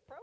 Pro.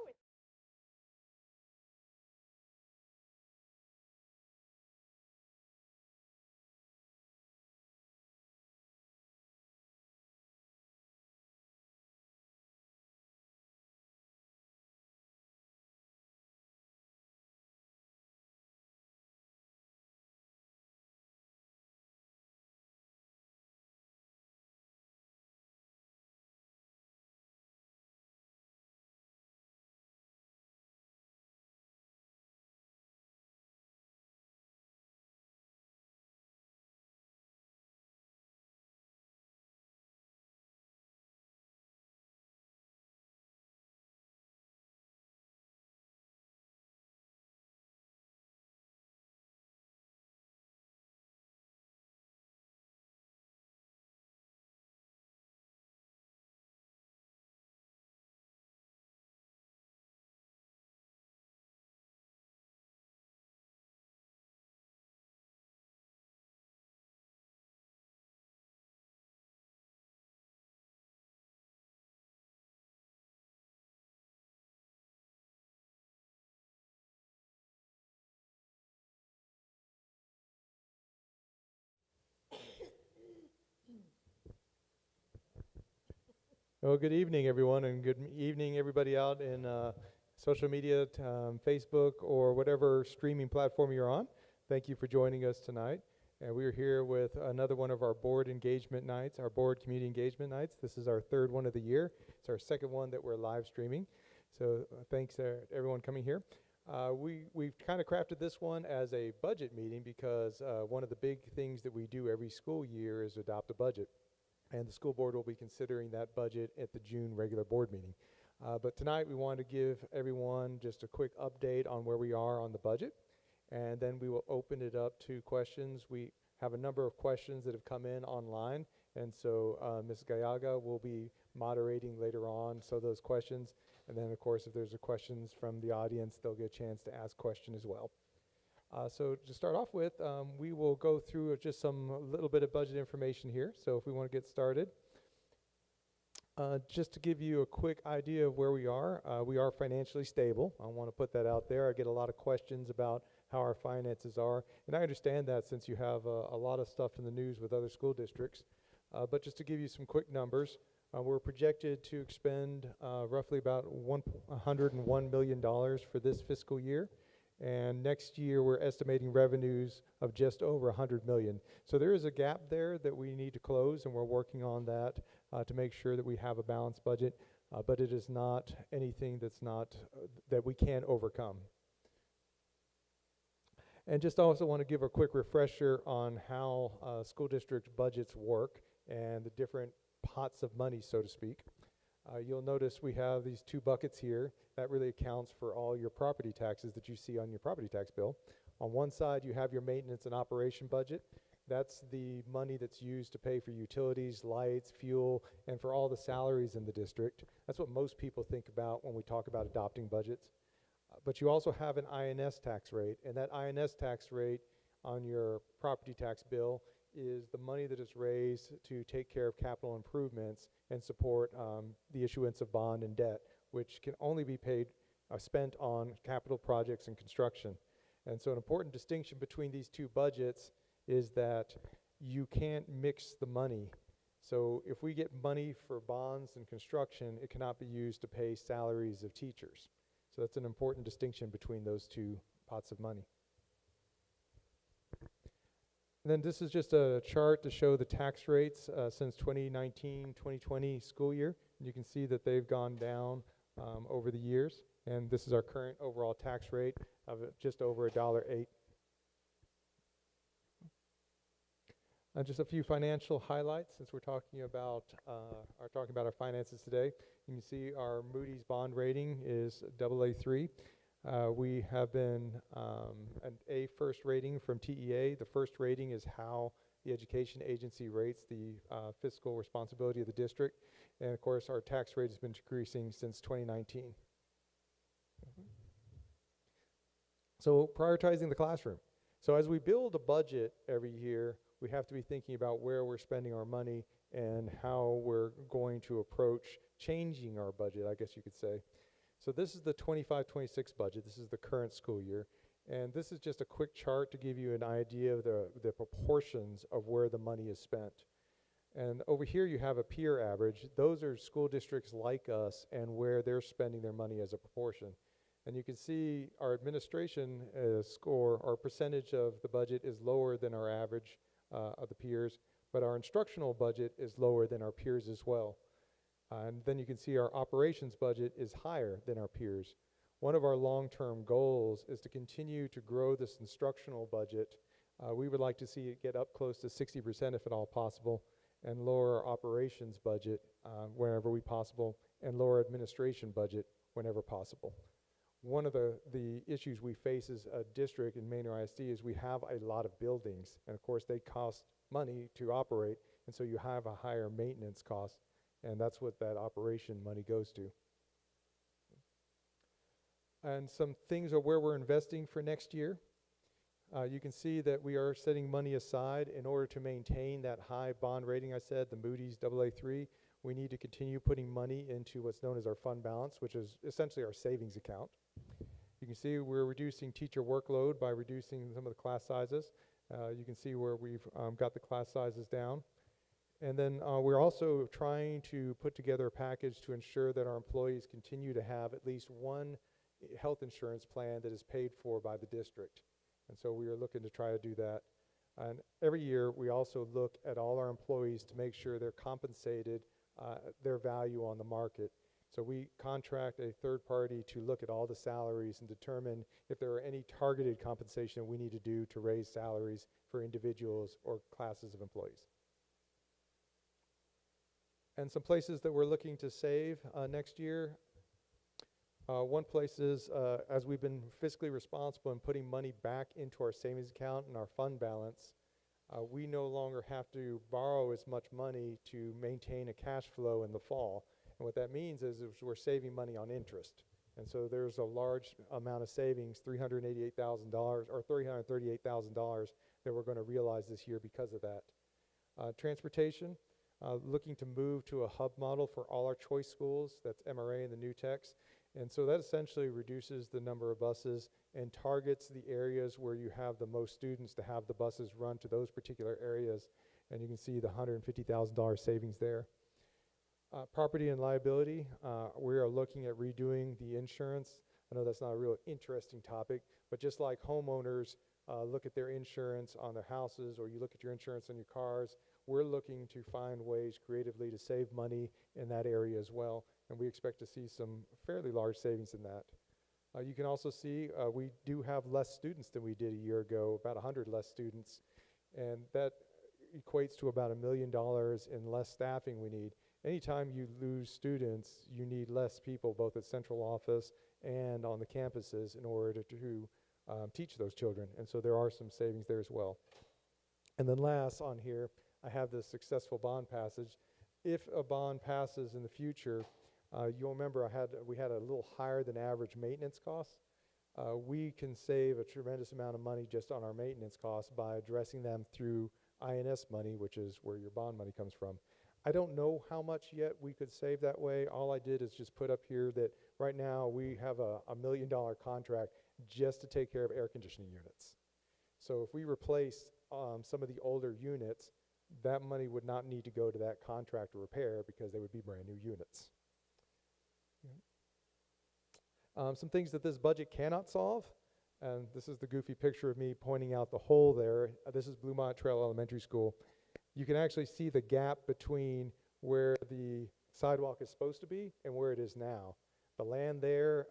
Well, good evening, everyone, and good evening, everybody out in social media, Facebook, or whatever streaming platform you're on. Thank you for joining us tonight. And we're here with another one of our board engagement nights, our board community engagement nights. This is our third one of the year. It's our second one that we're live streaming. So thanks to everyone coming here. We've kind of crafted this one as a budget meeting because one of the big things that we do every school year is adopt a budget. And the school board will be considering that budget at the June regular board meeting. But tonight we want to give everyone just a quick update on where we are on the budget, and then we will open it up to questions. We have a number of questions that have come in online, and so Ms. Gallaga will be moderating later on those questions. And then, of course, if there's questions from the audience, they'll get a chance to ask questions as well. So to start off with, we will go through just a little bit of budget information here. So if we want to get started, just to give you a quick idea of where we are financially stable. I want to put that out there. I get a lot of questions about how our finances are, and I understand that since you have a lot of stuff in the news with other school districts. But just to give you some quick numbers, we're projected to expend roughly about $101 million for this fiscal year. And next year, we're estimating revenues of just over 100 million. So there is a gap there that we need to close, and we're working on that to make sure that we have a balanced budget. But it is not anything that we can't overcome. And just also want to give a quick refresher on how school district budgets work and the different pots of money, so to speak. You'll notice we have these two buckets here. That really accounts for all your property taxes that you see on your property tax bill. On one side, you have your maintenance and operation budget. That's the money that's used to pay for utilities, lights, fuel, and for all the salaries in the district. That's what most people think about when we talk about adopting budgets. But you also have an INS tax rate, and that INS tax rate on your property tax bill is the money that is raised to take care of capital improvements and support the issuance of bond and debt, which can only be spent on capital projects and construction. And so an important distinction between these two budgets is that you can't mix the money. So if we get money for bonds and construction, it cannot be used to pay salaries of teachers. So that's an important distinction between those two pots of money. And then this is just a chart to show the tax rates since 2019-2020 school year. And you can see that they've gone down over the years. And this is our current overall tax rate of just over $1.08. Just a few financial highlights since we're talking about our finances today. You can see our Moody's bond rating is AA3. We have been an A first rating from TEA. The first rating is how the education agency rates the fiscal responsibility of the district. And of course, our tax rate has been decreasing since 2019. So prioritizing the classroom. So as we build a budget every year, we have to be thinking about where we're spending our money and how we're going to approach changing our budget, I guess you could say. So this is the 25-26 budget. This is the current school year. And this is just a quick chart to give you an idea of the proportions of where the money is spent. And over here you have a peer average. Those are school districts like us and where they're spending their money as a proportion. And you can see our administration score, our percentage of the budget is lower than our average of the peers, but our instructional budget is lower than our peers as well. And then you can see our operations budget is higher than our peers. One of our long-term goals is to continue to grow this instructional budget. We would like to see it get up close to 60% if at all possible, and lower our operations budget whenever we possible, and lower administration budget whenever possible. One of the issues we face as a district in Manor ISD is we have a lot of buildings, and of course they cost money to operate, and so you have a higher maintenance cost, and that's what that operation money goes to. And some things are where we're investing for next year. You can see that we are setting money aside in order to maintain that high bond rating I said, the Moody's AA3. We need to continue putting money into what's known as our fund balance, which is essentially our savings account. You can see we're reducing teacher workload by reducing some of the class sizes. You can see where we've got the class sizes down. And then we're also trying to put together a package to ensure that our employees continue to have at least one health insurance plan that is paid for by the district. And so we are looking to try to do that. And every year we also look at all our employees to make sure they're compensated their value on the market. So we contract a third party to look at all the salaries and determine if there are any targeted compensation we need to do to raise salaries for individuals or classes of employees. And some places that we're looking to save next year. One place is, as we've been fiscally responsible in putting money back into our savings account and our fund balance, we no longer have to borrow as much money to maintain a cash flow in the fall. And what that means is we're saving money on interest. And so there's a large amount of savings, $388,000 or $338,000 that we're going to realize this year because of that. Transportation, looking to move to a hub model for all our choice schools. That's MRA and the new techs. And so that essentially reduces the number of buses and targets the areas where you have the most students to have the buses run to those particular areas. And you can see the $150,000 savings there. Property and liability, we are looking at redoing the insurance. I know that's not a real interesting topic, but just like homeowners look at their insurance on their houses, or you look at your insurance on your cars, we're looking to find ways creatively to save money in that area as well. And we expect to see some fairly large savings in that. You can also see we do have less students than we did a year ago, about 100 less students. And that equates to about $1 million in less staffing we need. Anytime you lose students, you need less people, both at central office and on the campuses, in order to teach those children. And so there are some savings there as well. And then last on here, I have the successful bond passage. If a bond passes in the future, you'll remember we had a little higher than average maintenance costs. We can save a tremendous amount of money just on our maintenance costs by addressing them through INS money, which is where your bond money comes from. I don't know how much yet we could save that way. All I did is just put up here that right now we have a $1 million contract just to take care of air conditioning units. So if we replace some of the older units, that money would not need to go to that contract to repair because they would be brand new units. Some things that this budget cannot solve, and this is the goofy picture of me pointing out the hole there. This is Bluemont Trail Elementary School. You can actually see the gap between where the sidewalk is supposed to be and where it is now. The land there,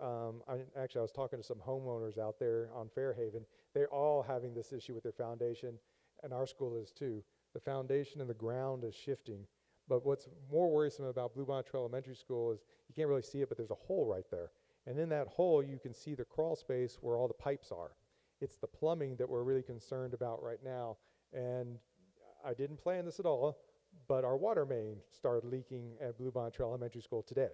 actually I was talking to some homeowners out there on Fairhaven. They're all having this issue with their foundation, and our school is too. The foundation and the ground is shifting. But what's more worrisome about Bluemont Trail Elementary School is you can't really see it, but there's a hole right there. And in that hole, you can see the crawl space where all the pipes are. It's the plumbing that we're really concerned about right now. And I didn't plan this at all, but our water main started leaking at Bluemont Trail Elementary School today.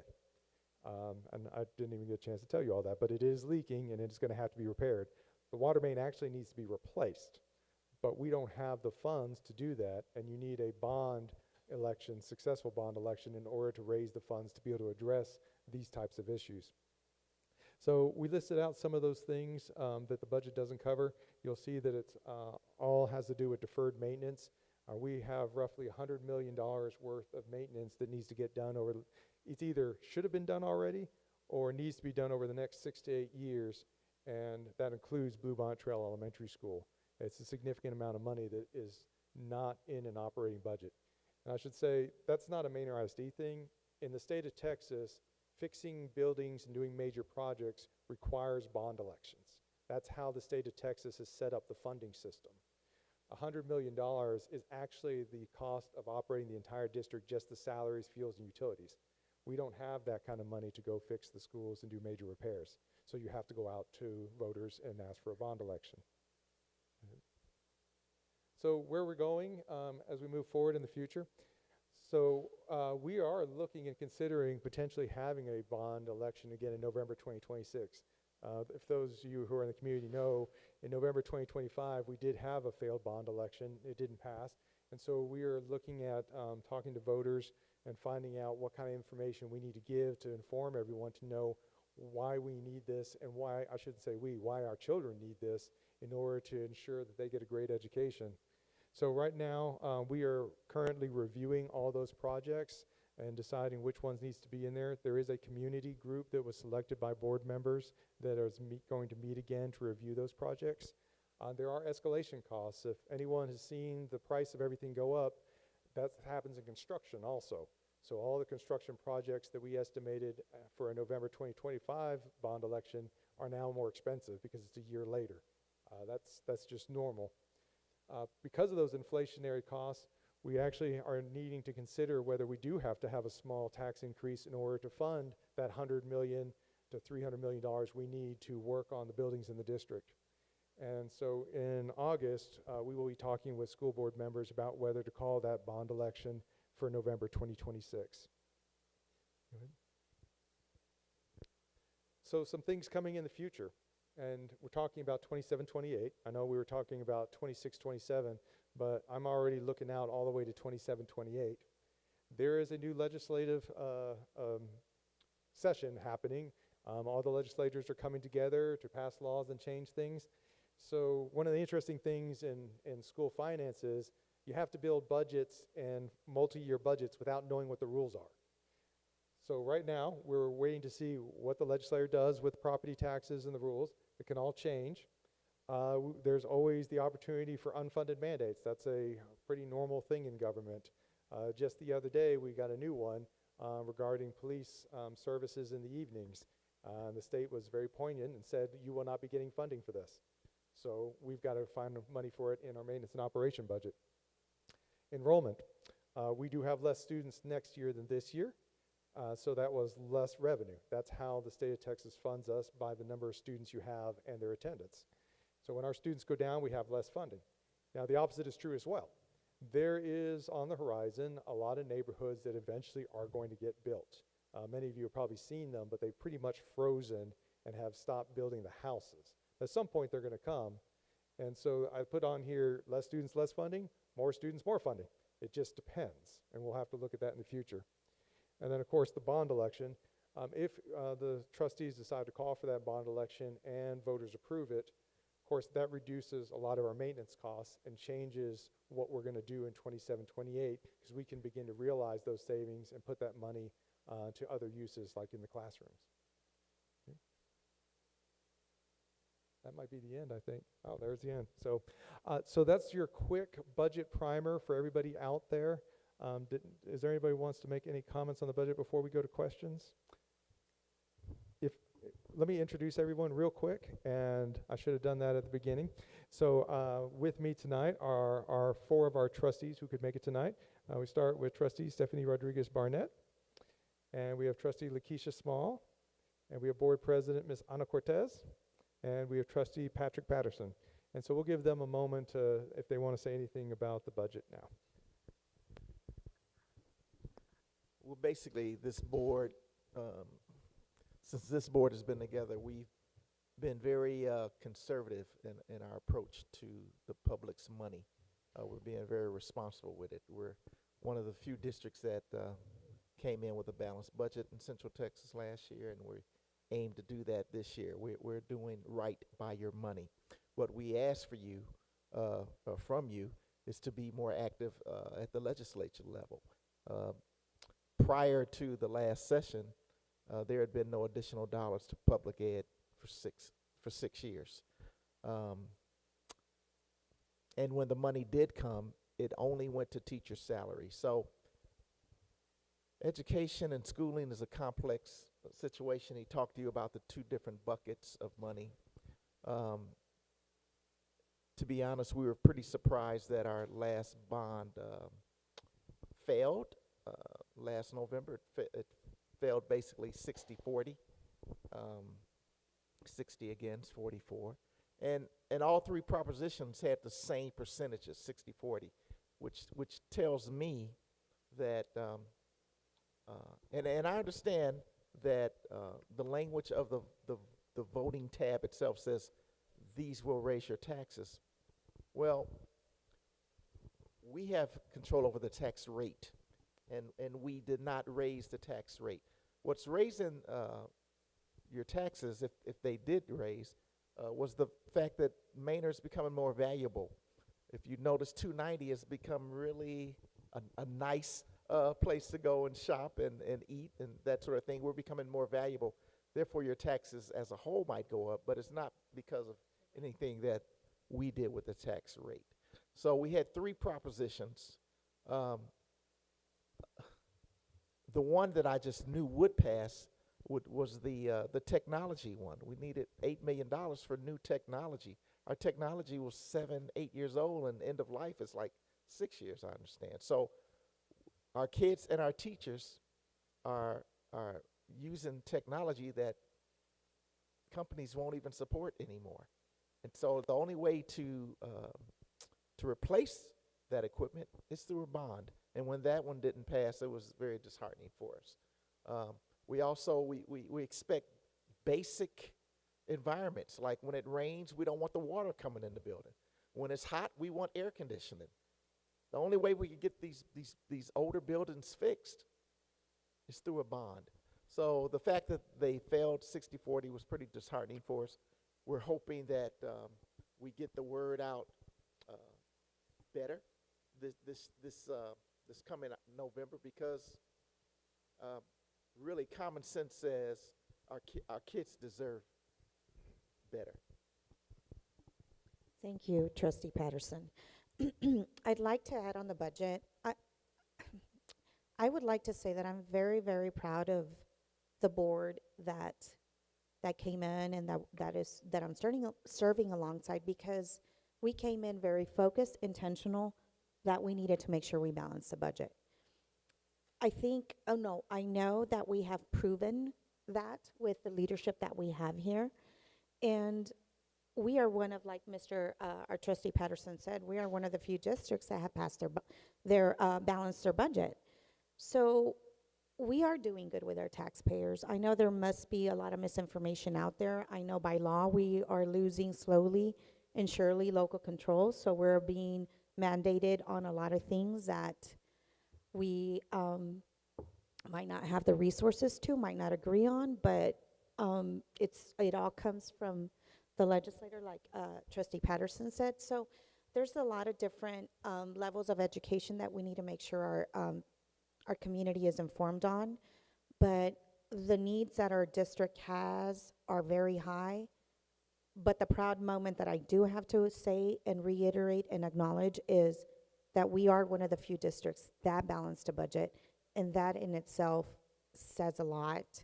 And I didn't even get a chance to tell you all that, but it is leaking and it's going to have to be repaired. The water main actually needs to be replaced, but we don't have the funds to do that, and you need a bond election, successful bond election, in order to raise the funds to be able to address these types of issues. So we listed out some of those things that the budget doesn't cover. You'll see that it's all has to do with deferred maintenance. We have roughly $100 million worth of maintenance that needs to get done it's either should have been done already or needs to be done over the next 6 to 8 years, and that includes Bluebonnet Trail Elementary School. It's a significant amount of money that is not in an operating budget. And I should say, that's not a Manor ISD thing. In the state of Texas, fixing buildings and doing major projects requires bond elections. That's how the state of Texas has set up the funding system. $100 million is actually the cost of operating the entire district, just the salaries, fuels, and utilities. We don't have that kind of money to go fix the schools and do major repairs. So you have to go out to voters and ask for a bond election. So where we're going as we move forward in the future. So we are looking and considering potentially having a bond election again in November 2026. If those of you who are in the community know, in November 2025, we did have a failed bond election. It didn't pass. And so we are looking at talking to voters and finding out what kind of information we need to give to inform everyone to know why we need this and why, I shouldn't say why our children need this in order to ensure that they get a great education. So right now, we are currently reviewing all those projects and deciding which ones needs to be in there. There is a community group that was selected by board members that is going to meet again to review those projects. There are escalation costs. If anyone has seen the price of everything go up, that happens in construction also. So all the construction projects that we estimated for a November 2025 bond election are now more expensive because it's a year later. That's just normal. Because of those inflationary costs, we actually are needing to consider whether we do have to have a small tax increase in order to fund that $100 million to $300 million we need to work on the buildings in the district. And so in August, we will be talking with school board members about whether to call that bond election for November 2026. So some things coming in the future. And we're talking about 27, 28. I know we were talking about 26, 27, but I'm already looking out all the way to 27, 28. There is a new legislative session happening. All the legislators are coming together to pass laws and change things. So one of the interesting things in school finance is you have to build budgets and multi-year budgets without knowing what the rules are. So right now, we're waiting to see what the legislature does with property taxes and the rules. It can all change. There's always the opportunity for unfunded mandates. That's a pretty normal thing in government. Just the other day, we got a new one regarding police services in the evenings. The state was very poignant and said, you will not be getting funding for this. So we've got to find money for it in our maintenance and operation budget. Enrollment. We do have less students next year than this year. So that was less revenue. That's how the state of Texas funds us, by the number of students you have and their attendance. So when our students go down, we have less funding. Now the opposite is true as well. There is on the horizon a lot of neighborhoods that eventually are going to get built. Many of you have probably seen them, but they've pretty much frozen and have stopped building the houses. At some point they're going to come. And so I put on here, less students, less funding, more students, more funding. It just depends, and we'll have to look at that in the future. And then, of course, the bond election. If the trustees decide to call for that bond election and voters approve it, of course, that reduces a lot of our maintenance costs and changes what we're going to do in 27, 28, because we can begin to realize those savings and put that money to other uses, like in the classrooms. Okay. That might be the end, I think. Oh, there's the end. So that's your quick budget primer for everybody out there. Is there anybody who wants to make any comments on the budget before we go to questions? Let me introduce everyone real quick, and I should have done that at the beginning. So with me tonight are four of our trustees who could make it tonight. We start with Trustee Stephanie Rodriguez Barnett, and we have Trustee Lakeisha Small, and we have Board President Ms. Ana Cortez, and we have Trustee Patrick Patterson. And so we'll give them a moment if they want to say anything about the budget now. Well, basically, this board, since this board has been together, we've been very conservative in our approach to the public's money. We're being very responsible with it. We're one of the few districts that came in with a balanced budget in Central Texas last year, and we aim to do that this year. We're doing right by your money. What we ask for you, from you, is to be more active at the legislature level. Uh, Prior to the last session, there had been no additional dollars to public ed for 6 years. Um, and when the money did come, it only went to teacher salary. So education and schooling is a complex situation. He talked to you about the two different buckets of money. Um, to be honest, we were pretty surprised that our last bond failed last November. It failed basically 60-40. 60 against 44. And all three propositions had the same percentages, 60-40, which tells me that, and I understand that the language of the voting tab itself says these will raise your taxes. Well, we have control over the tax rate, and we did not raise the tax rate. What's raising your taxes, if they did raise, was the fact that Mainer's becoming more valuable. If you notice, 290 has become really a nice place to go and shop and eat and that sort of thing. We're becoming more valuable. Therefore, your taxes as a whole might go up, but it's not because of anything that we did with the tax rate. So we had three propositions. The one that I just knew would pass was the technology one. We needed $8 million for new technology. Our technology was 7-8 years old, and end of life is like 6 years, I understand. So our kids and our teachers are using technology that companies won't even support anymore. And so the only way to replace that equipment is through a bond. And when that one didn't pass, it was very disheartening for us. We also, we expect basic environments. Like when it rains, we don't want the water coming in the building. When it's hot, we want air conditioning. The only way we can get these older buildings fixed is through a bond. So the fact that they failed 60-40 was pretty disheartening for us. We're hoping that we get the word out better this coming November, because really common sense says our kids deserve better. Thank you, Trustee Patterson. I'd like to add on the budget. I would like to say that I'm very, very proud of the board that came in and that I'm serving alongside, because we came in very focused, intentional, that we needed to make sure we balance the budget. I know that we have proven that with the leadership that we have here. And we are one of, like our Trustee Patterson said, we are one of the few districts that have passed balanced their budget. So we are doing good with our taxpayers. I know there must be a lot of misinformation out there. I know by law we are losing slowly and surely local control. So we're being mandated on a lot of things that we might not have the resources to, might not agree on, but it all comes from the legislator, like Trustee Patterson said. So there's a lot of different levels of education that we need to make sure our community is informed on. But the needs that our district has are very high. But the proud moment that I do have to say and reiterate and acknowledge is that we are one of the few districts that balanced a budget, and that in itself says a lot.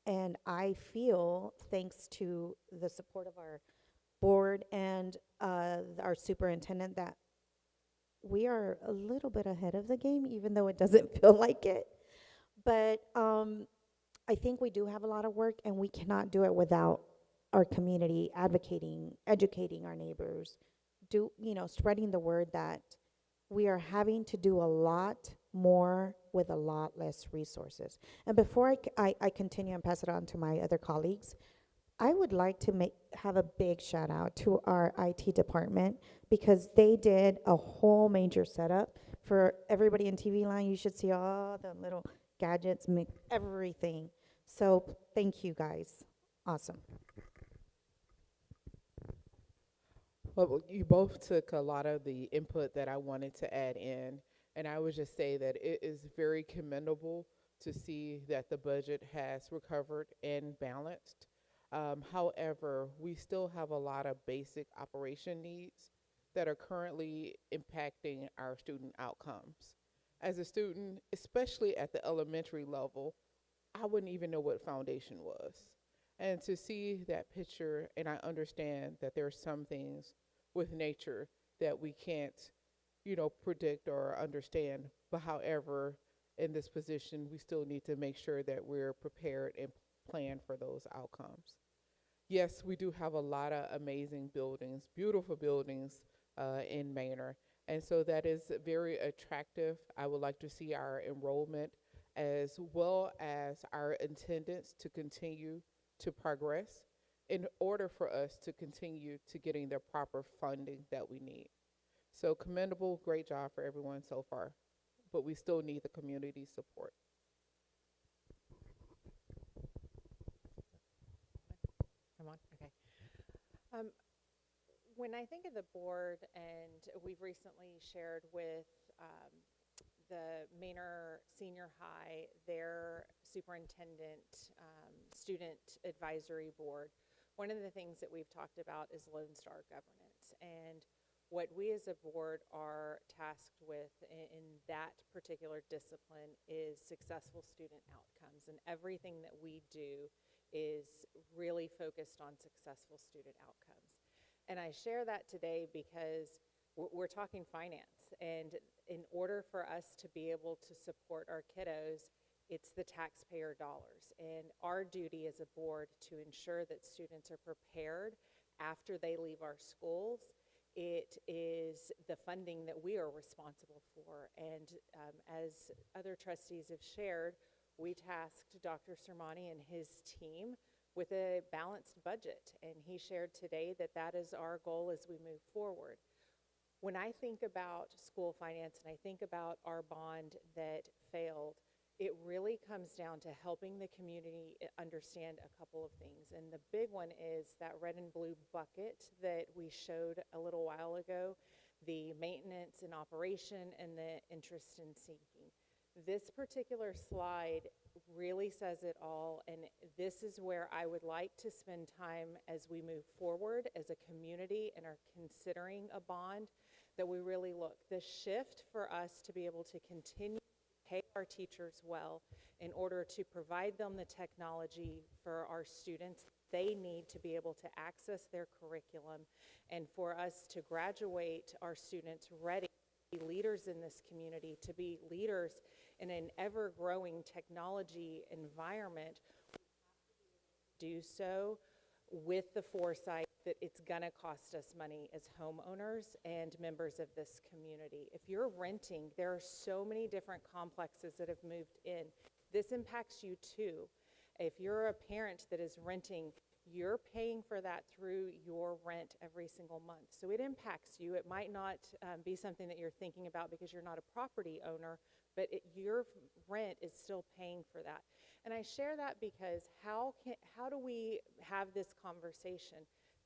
And I feel, thanks to the support of our board and our superintendent, that we are a little bit ahead of the game, even though it doesn't feel like it. But I think we do have a lot of work, and we cannot do it without our community advocating, educating our neighbors, spreading the word that we are having to do a lot more with a lot less resources. And before I continue and pass it on to my other colleagues, I would like to have a big shout out to our IT department, because they did a whole major setup for everybody in TV line. You should see all the little gadgets, everything. So thank you guys. Awesome. Well, you both took a lot of the input that I wanted to add in, and I would just say that it is very commendable to see that the budget has recovered and balanced. However, we still have a lot of basic operation needs that are currently impacting our student outcomes. As a student, especially at the elementary level, I wouldn't even know what foundation was. And to see that picture, and I understand that there are some things with nature that we can't, predict or understand. But however, in this position, we still need to make sure that we're prepared and plan for those outcomes. Yes, we do have a lot of amazing buildings, beautiful buildings in Manor. And so that is very attractive. I would like to see our enrollment as well as our attendance to continue to progress in order for us to continue to getting the proper funding that we need. So commendable, great job for everyone so far, but we still need the community support. I'm on, okay. Um, when I think of the board, and we've recently shared with the Manor Senior High, their superintendent, student advisory board, one of the things that we've talked about is Lone Star governance. And what we as a board are tasked with in that particular discipline is successful student outcomes. And everything that we do is really focused on successful student outcomes. And I share that today because we're talking finance. And in order for us to be able to support our kiddos, it's the taxpayer dollars. And our duty as a board to ensure that students are prepared after they leave our schools. It is the funding that we are responsible for. And as other trustees have shared, we tasked Dr. Sermani and his team with a balanced budget. And he shared today that that is our goal as we move forward. When I think about school finance and I think about our bond that failed, it really comes down to helping the community understand a couple of things. And the big one is that red and blue bucket that we showed a little while ago, the maintenance and operation and the interest in sinking. This particular slide really says it all, and this is where I would like to spend time as we move forward as a community and are considering a bond, that we really look. The shift for us to be able to continue to pay our teachers well in order to provide them the technology for our students they need to be able to access their curriculum, and for us to graduate our students ready to be leaders in this community, to be leaders in an ever-growing technology environment, do so with the foresight that it's going to cost us money as homeowners and members of this community. If you're renting, there are so many different complexes that have moved in. This impacts you too. If you're a parent that is renting, you're paying for that through your rent every single month. So it impacts you. It might not be something that you're thinking about because you're not a property owner, but your rent is still paying for that. And I share that because how do we have this conversation?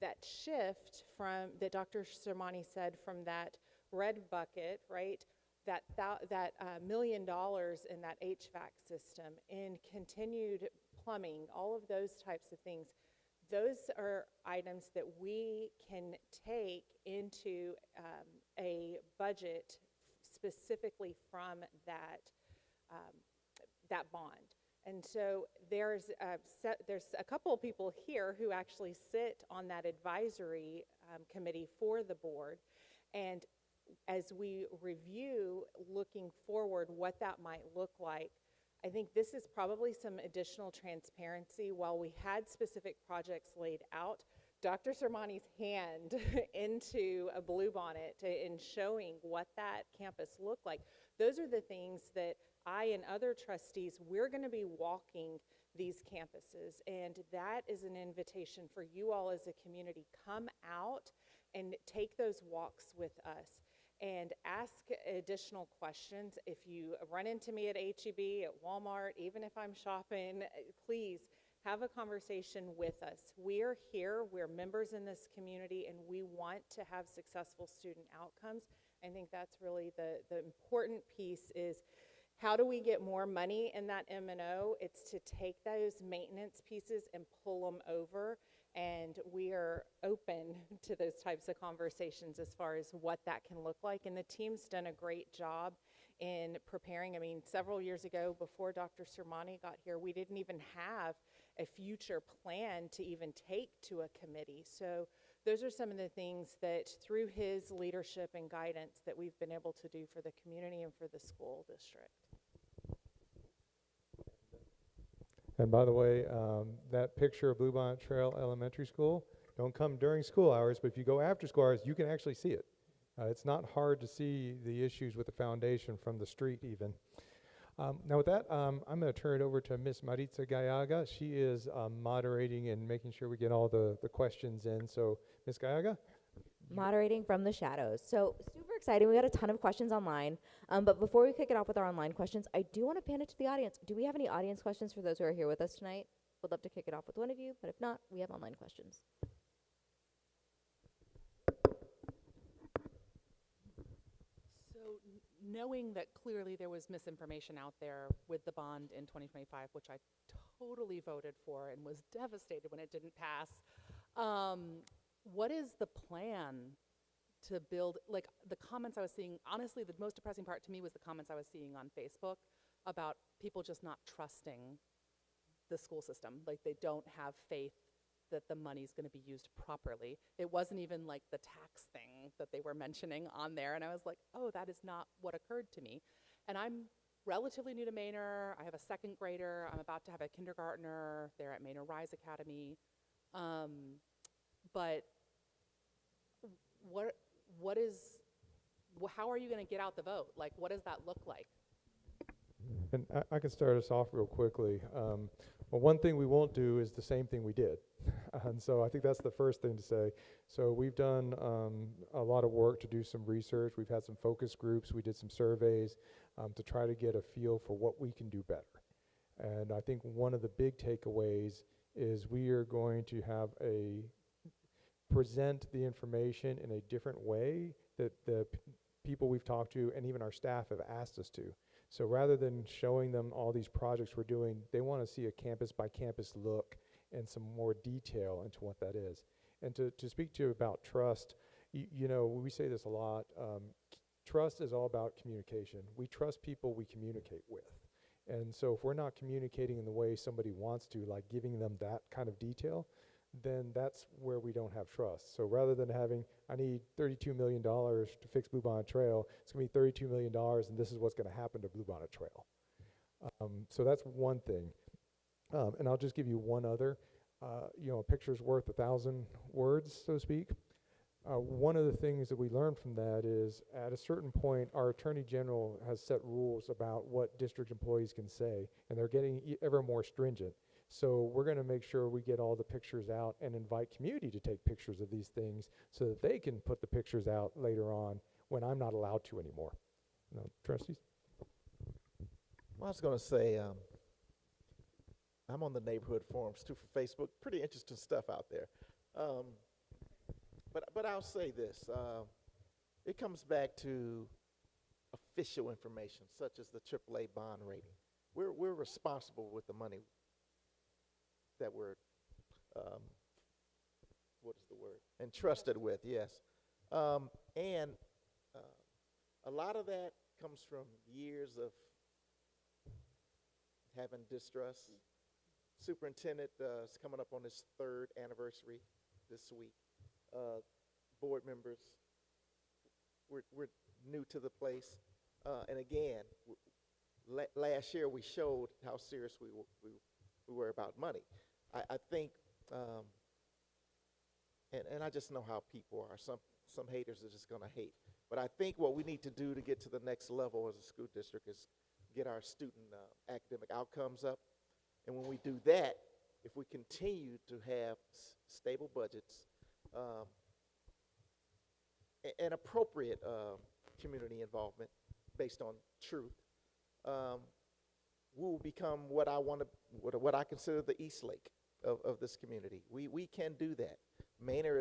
That shift from, that Dr. Sermani said, from that red bucket, right, that $1 million in that HVAC system, in continued plumbing, all of those types of things, those are items that we can take into a budget specifically from that bond. And so there's a couple of people here who actually sit on that advisory committee for the board. And as we review looking forward what that might look like, I think this is probably some additional transparency. While we had specific projects laid out, Dr. Sermani's hand into a bluebonnet in showing what that campus looked like, those are the things that I and other trustees, we're going to be walking these campuses. And that is an invitation for you all as a community. Come out and take those walks with us and ask additional questions. If you run into me at HEB, at Walmart, even if I'm shopping, please have a conversation with us. We're here, we're members in this community, and we want to have successful student outcomes. I think that's really the important piece is, how do we get more money in that M&O? It's to take those maintenance pieces and pull them over, and we are open to those types of conversations as far as what that can look like. And the team's done a great job in preparing. I mean, several years ago, before Dr. Sermani got here, we didn't even have a future plan to even take to a committee. So those are some of the things that, through his leadership and guidance, that we've been able to do for the community and for the school district. And by the way, that picture of Bluebonnet Trail Elementary School, don't come during school hours, but if you go after school hours, you can actually see it. It's not hard to see the issues with the foundation from the street even. Now with that, I'm going to turn it over to Miss Maritza Gallaga. She is moderating and making sure we get all the questions in. So Miss Gallaga? Moderating from the shadows. So super exciting. We got a ton of questions online. But before we kick it off with our online questions, I do want to pan it to the audience. Do we have any audience questions for those who are here with us tonight? Would love to kick it off with one of you, but if not, we have online questions. So knowing that clearly there was misinformation out there with the bond in 2025, which I totally voted for and was devastated when it didn't pass, what is the plan to build, like the comments I was seeing, honestly, the most depressing part to me was the comments I was seeing on Facebook about people just not trusting the school system. Like they don't have faith that the money's going to be used properly. It wasn't even like the tax thing that they were mentioning on there. And I was like, oh, that is not what occurred to me. And I'm relatively new to Manor. I have a second grader. I'm about to have a kindergartner. They're at Manor Rise Academy. But how are you going to get out the vote? Like, what does that look like? And I can start us off real quickly. Well, one thing we won't do is the same thing we did. And so I think that's the first thing to say. So we've done a lot of work to do some research. We've had some focus groups. We did some surveys to try to get a feel for what we can do better. And I think one of the big takeaways is we are going to have present the information in a different way that the people we've talked to and even our staff have asked us to. So rather than showing them all these projects we're doing, they want to see a campus by campus look and some more detail into what that is. And to speak to you about trust, you know, we say this a lot, trust is all about communication. We trust people we communicate with. And so if we're not communicating in the way somebody wants to, like giving them that kind of detail, then that's where we don't have trust. So rather than having, I need $32 million to fix Bluebonnet Trail, it's going to be $32 million and this is what's going to happen to Bluebonnet Trail. So that's one thing. And I'll just give you one other. You know, a picture's worth 1,000 words, so to speak. One of the things that we learned from that is at a certain point, our Attorney General has set rules about what district employees can say, and they're getting ever more stringent. So we're going to make sure we get all the pictures out and invite community to take pictures of these things so that they can put the pictures out later on when I'm not allowed to anymore. No, trustees? Well, I was going to say, I'm on the neighborhood forums too for Facebook. Pretty interesting stuff out there. But I'll say this. It comes back to official information, such as the AAA bond rating. We're responsible with the money that we're, what is the word? Entrusted with, yes. And a lot of that comes from years of having distrust. Superintendent is coming up on his 3rd anniversary this week. Board members, we're new to the place. And again, last year we showed how serious we were about money. I think, and I just know how people are. Some haters are just going to hate. But I think what we need to do to get to the next level as a school district is get our student academic outcomes up. And when we do that, if we continue to have stable budgets and appropriate community involvement based on truth, we will become what I consider the East Lake. of this community. We can do that. Manor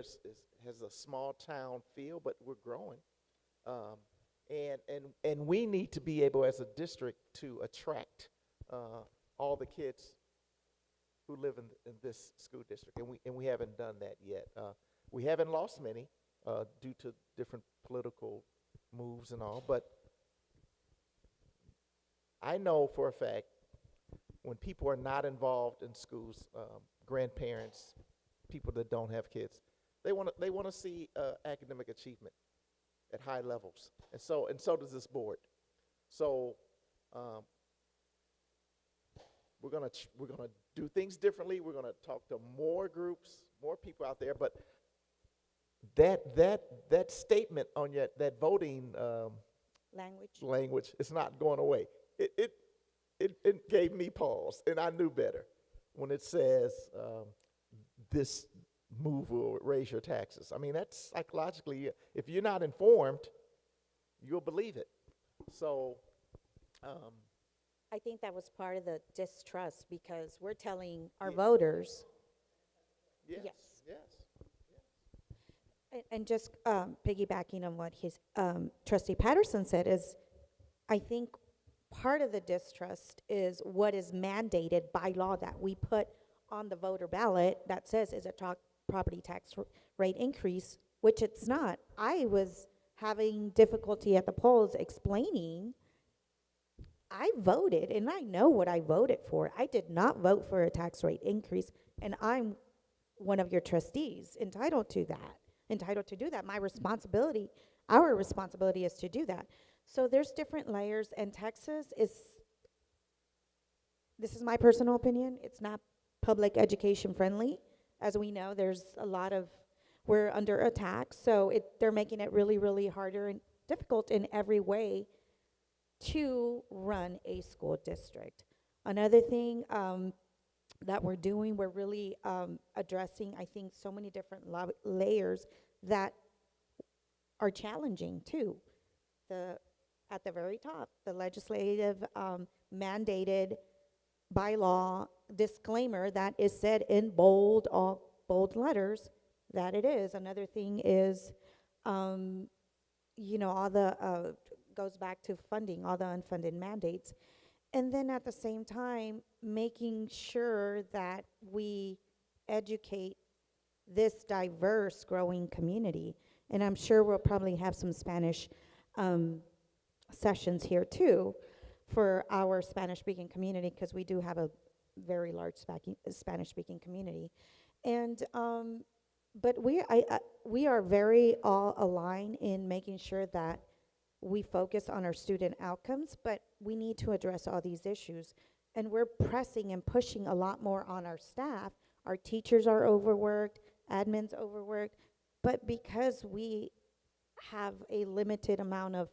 has a small town feel, but we're growing. And we need to be able as a district to attract all the kids who live in this school district, and we haven't done that yet. We haven't lost many due to different political moves and all, but I know for a fact when people are not involved in schools, grandparents, people that don't have kids, they want to see academic achievement at high levels, and so does this board. So we're gonna do things differently. We're gonna talk to more groups, more people out there. But that statement on that voting language is not going away. It gave me pause, and I knew better when it says this move will raise your taxes. I mean, that's psychologically, if you're not informed, you'll believe it. So I think that was part of the distrust because we're telling our voters. yes, Yes. yes. And just piggybacking on what his Trustee Patterson said is, I think part of the distrust is what is mandated by law that we put on the voter ballot that says is a property tax rate increase, which it's not. I was having difficulty at the polls explaining I voted, and I know what I voted for. I did not vote for a tax rate increase, and I'm one of your trustees entitled to do that. My responsibility, our responsibility is to do that. So there's different layers, and Texas is, this is my personal opinion, it's not public education friendly. As we know, there's a lot of, we're under attack, so they're making it really, really harder and difficult in every way to run a school district. Another thing that we're doing, we're really addressing, I think, so many different layers that are challenging too. At the very top, the legislative mandated bylaw disclaimer that is said in bold letters that it is. Another thing is, all the goes back to funding, all the unfunded mandates. And then at the same time, making sure that we educate this diverse growing community. And I'm sure we'll probably have some Spanish sessions here too for our Spanish-speaking community, because we do have a very large Spanish-speaking community. And but we are very all aligned in making sure that we focus on our student outcomes, but we need to address all these issues. And we're pressing and pushing a lot more on our staff. Our teachers are overworked, admin's overworked, but because we have a limited amount of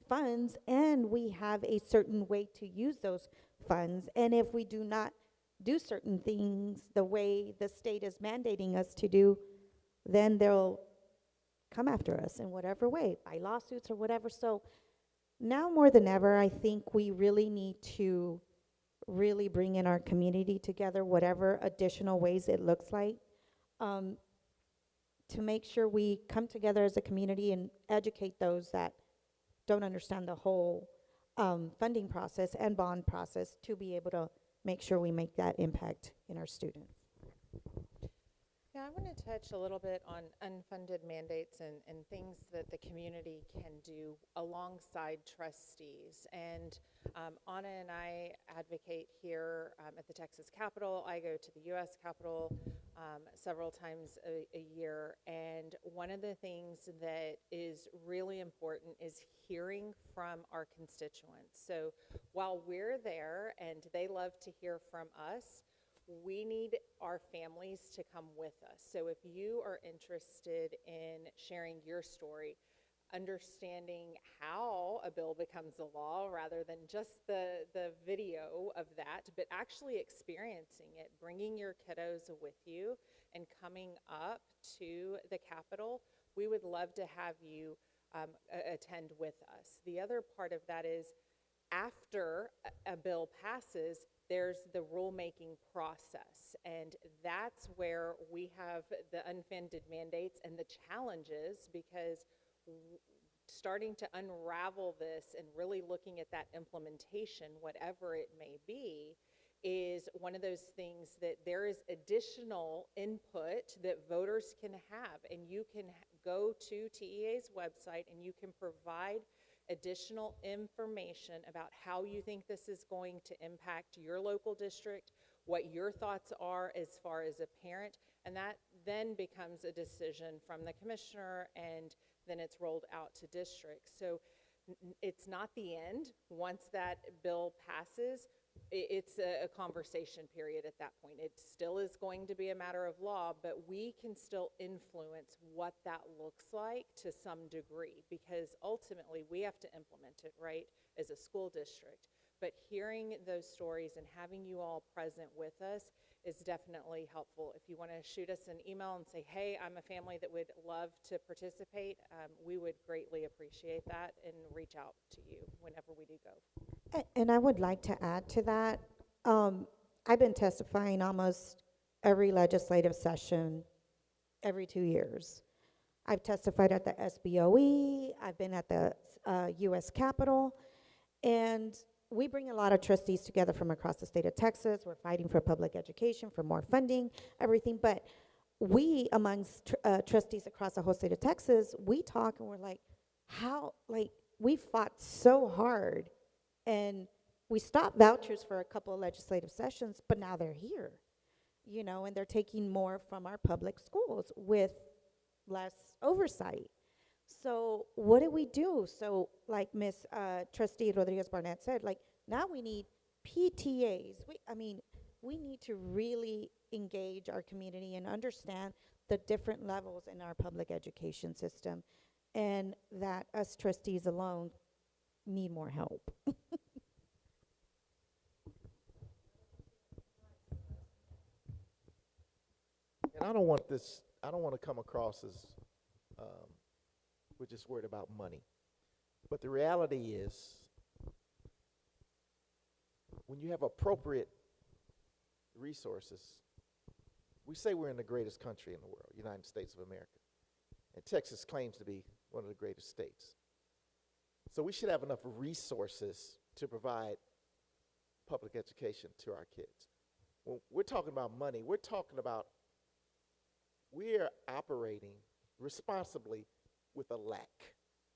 funds and we have a certain way to use those funds, and if we do not do certain things the way the state is mandating us to do, then they'll come after us in whatever way, by lawsuits or whatever. So now more than ever, I think we really need to really bring in our community together, whatever additional ways it looks like, to make sure we come together as a community and educate those that don't understand the whole funding process and bond process, to be able to make sure we make that impact in our students. Yeah, I want to touch a little bit on unfunded mandates and things that the community can do alongside trustees. And Anna and I advocate here at the Texas Capitol. I go to the U.S. Capitol several times a year. And one of the things that is really important is hearing from our constituents. So while we're there and they love to hear from us, we need our families to come with us. So if you are interested in sharing your story, understanding how a bill becomes a law rather than just the video of that, but actually experiencing it, bringing your kiddos with you and coming up to the Capitol, we would love to have you attend with us. The other part of that is, after a bill passes, there's the rulemaking process. And that's where we have the unfunded mandates and the challenges, because starting to unravel this and really looking at that implementation, whatever it may be, is one of those things that there is additional input that voters can have, and you can go to TEA's website and you can provide additional information about how you think this is going to impact your local district, what your thoughts are as far as a parent, and that then becomes a decision from the commissioner, and then it's rolled out to districts. So it's not the end. Once that bill passes, it's a conversation period at that point. It still is going to be a matter of law, but we can still influence what that looks like to some degree, because ultimately we have to implement it, right, as a school district. But hearing those stories and having you all present with us is definitely helpful. If you want to shoot us an email and say, hey, I'm a family that would love to participate, we would greatly appreciate that and reach out to you whenever we do go. And I would like to add to that. I've been testifying almost every legislative session every 2 years. I've testified at the SBOE, I've been at the US Capitol, and we bring a lot of trustees together from across the state of Texas. We're fighting for public education, for more funding, everything. But we, amongst trustees across the whole state of Texas, we talk and we're like, we fought so hard, and we stopped vouchers for a couple of legislative sessions, but now they're here, and they're taking more from our public schools with less oversight. So what do we do? So like Miss Trustee Rodriguez Barnett said, now we need PTAs. We need to really engage our community and understand the different levels in our public education system, and that us trustees alone need more help. And I don't want to come across as we're just worried about money. But the reality is, when you have appropriate resources, we say we're in the greatest country in the world, United States of America. And Texas claims to be one of the greatest states. So we should have enough resources to provide public education to our kids. When we're talking about money, we're operating responsibly with a lack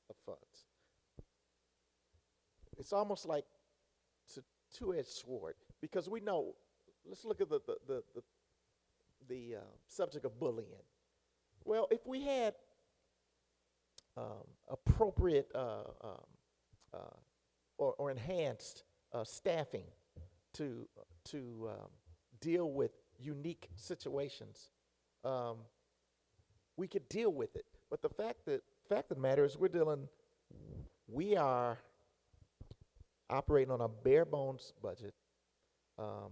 of funds. It's almost like it's a two-edged sword, because we know, let's look at the subject of bullying. Well, if we had appropriate or enhanced staffing to deal with unique situations, we could deal with it. But the fact of the matter is, we are operating on a bare bones budget, and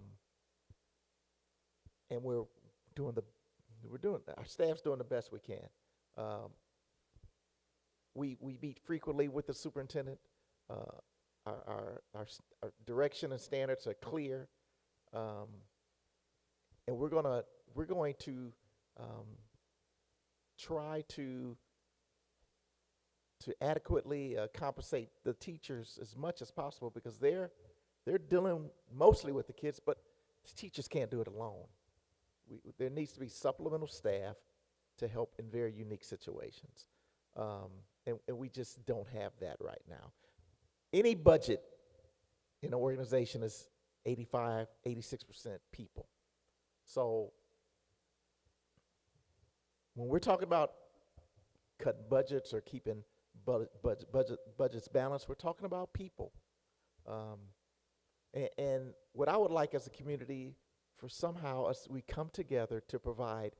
our staff's doing the best we can. We meet frequently with the superintendent. Our direction and standards are clear, and we're going to try to adequately compensate the teachers as much as possible, because they're dealing mostly with the kids, but teachers can't do it alone. There needs to be supplemental staff to help in very unique situations, and we just don't have that right now. Any budget in an organization is 85, 86% people. So when we're talking about cutting budgets or keeping budgets balanced, we're talking about people. And what I would like as a community, for somehow we come together to provide,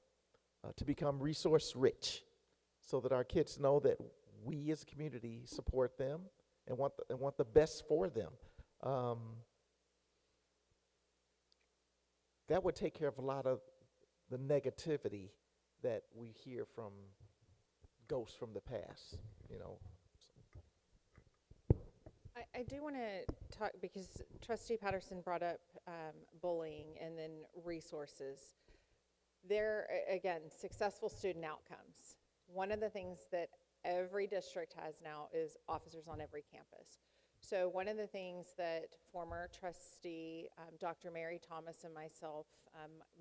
to become resource rich, so that our kids know that we as a community support them and want the best for them. That would take care of a lot of the negativity that we hear from ghosts from the past, I I do want to talk, because Trustee Patterson brought up bullying and then resources. Again, successful student outcomes. One of the things that every district has now is officers on every campus. So one of the things that former trustee Dr. Mary Thomas and myself,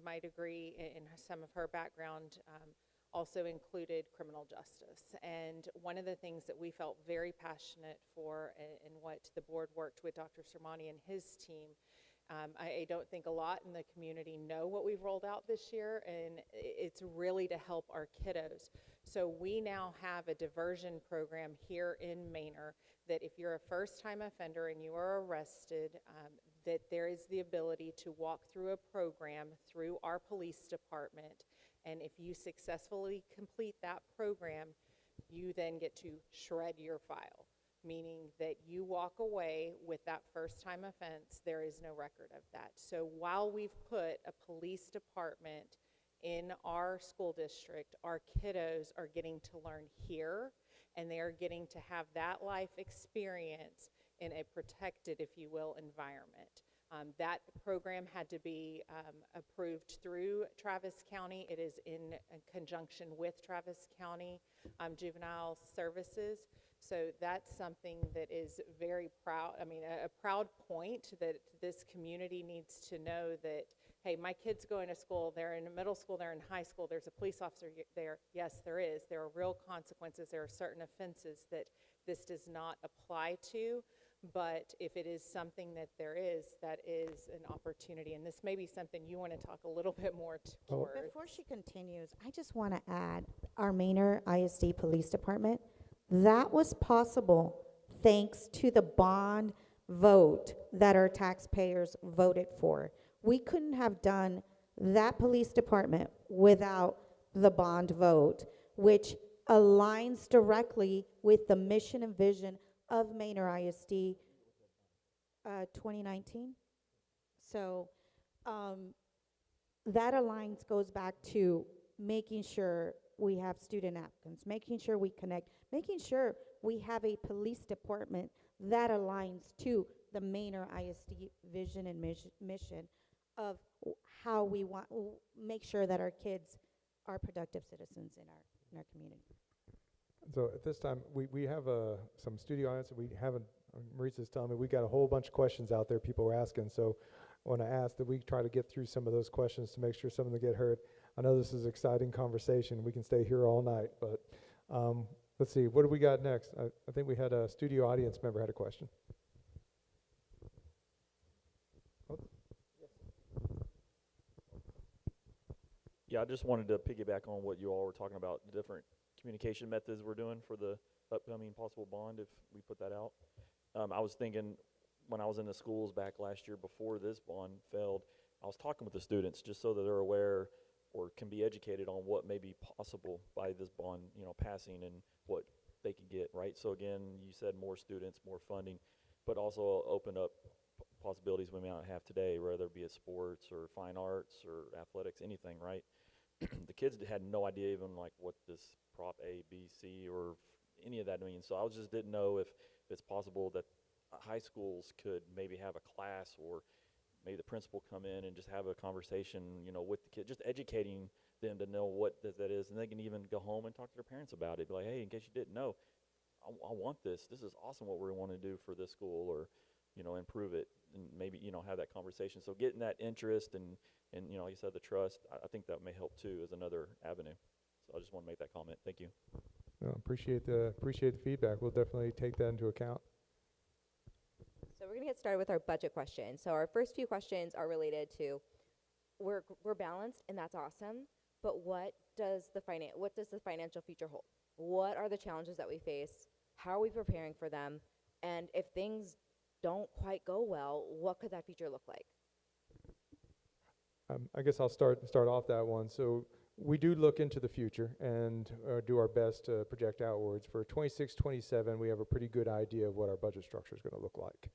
my degree in some of her background also included criminal justice. And one of the things that we felt very passionate for, and what the board worked with Dr. Sermani and his team, I don't think a lot in the community know what we've rolled out this year, and it's really to help our kiddos. So we now have a diversion program here in Manor that if you're a first-time offender and you are arrested, that there is the ability to walk through a program through our police department, and if you successfully complete that program, you then get to shred your file, meaning that you walk away with that first-time offense, there is no record of that. So while we've put a police department in our school district, our kiddos are getting to learn here, and they are getting to have that life experience in a protected, if you will, environment. That program had to be approved through Travis County. It is in conjunction with Travis County Juvenile Services. So that's something that is very proud, a proud point that this community needs to know that, hey, my kid's going to school, they're in middle school, they're in high school, there's a police officer there. Yes, there is. There are real consequences. There are certain offenses that this does not apply to. But if it is something that that is an opportunity. And this may be something you want to talk a little bit more towards. Before she continues, I just want to add, our Manor ISD Police Department, that was possible thanks to the bond vote that our taxpayers voted for. We couldn't have done that police department without the bond vote, which aligns directly with the mission and vision of Manor ISD 2019. So that alliance goes back to making sure we have student applicants, making sure we connect, making sure we have a police department that aligns to the Manor ISD vision and mission of how we want make sure that our kids are productive citizens in our community. So at this time, we have some studio audience that we haven't, Maritza's telling me, we got a whole bunch of questions out there people were asking. So I want to ask that we try to get through some of those questions to make sure some of them get heard. I know this is an exciting conversation. We can stay here all night, but let's see, what do we got next? I think we had a studio audience member had a question. Yeah, I just wanted to piggyback on what you all were talking about, the different communication methods we're doing for the upcoming possible bond if we put that out. I was thinking when I was in the schools back last year before this bond failed, I was talking with the students just so that they're aware or can be educated on what may be possible by this bond, passing and what they could get, right? So again, you said more students, more funding, but also open up possibilities we may not have today, whether it be at sports or fine arts or athletics, anything, right? The kids had no idea even like what this Prop A, B, C, or any of that means. So I just didn't know if it's possible that high schools could maybe have a class or maybe the principal come in and just have a conversation, with the kids, just educating them to know what that is. And they can even go home and talk to their parents about it. Be like, hey, in case you didn't know, I want this. This is awesome what we want to do for this school, or, improve it, and maybe, have that conversation. So getting that interest and like you said, the trust, I think that may help too as another avenue. So I just want to make that comment. Thank you. No, appreciate the feedback. We'll definitely take that into account. So we're going to get started with our budget questions. So our first few questions are related to, we're balanced, and that's awesome, but what does the financial future hold? What are the challenges that we face? How are we preparing for them? And if things don't quite go well, what could that future look like? I guess I'll start off that one. So we do look into the future and do our best to project outwards. For 26, 27, we have a pretty good idea of what our budget structure is going to look like.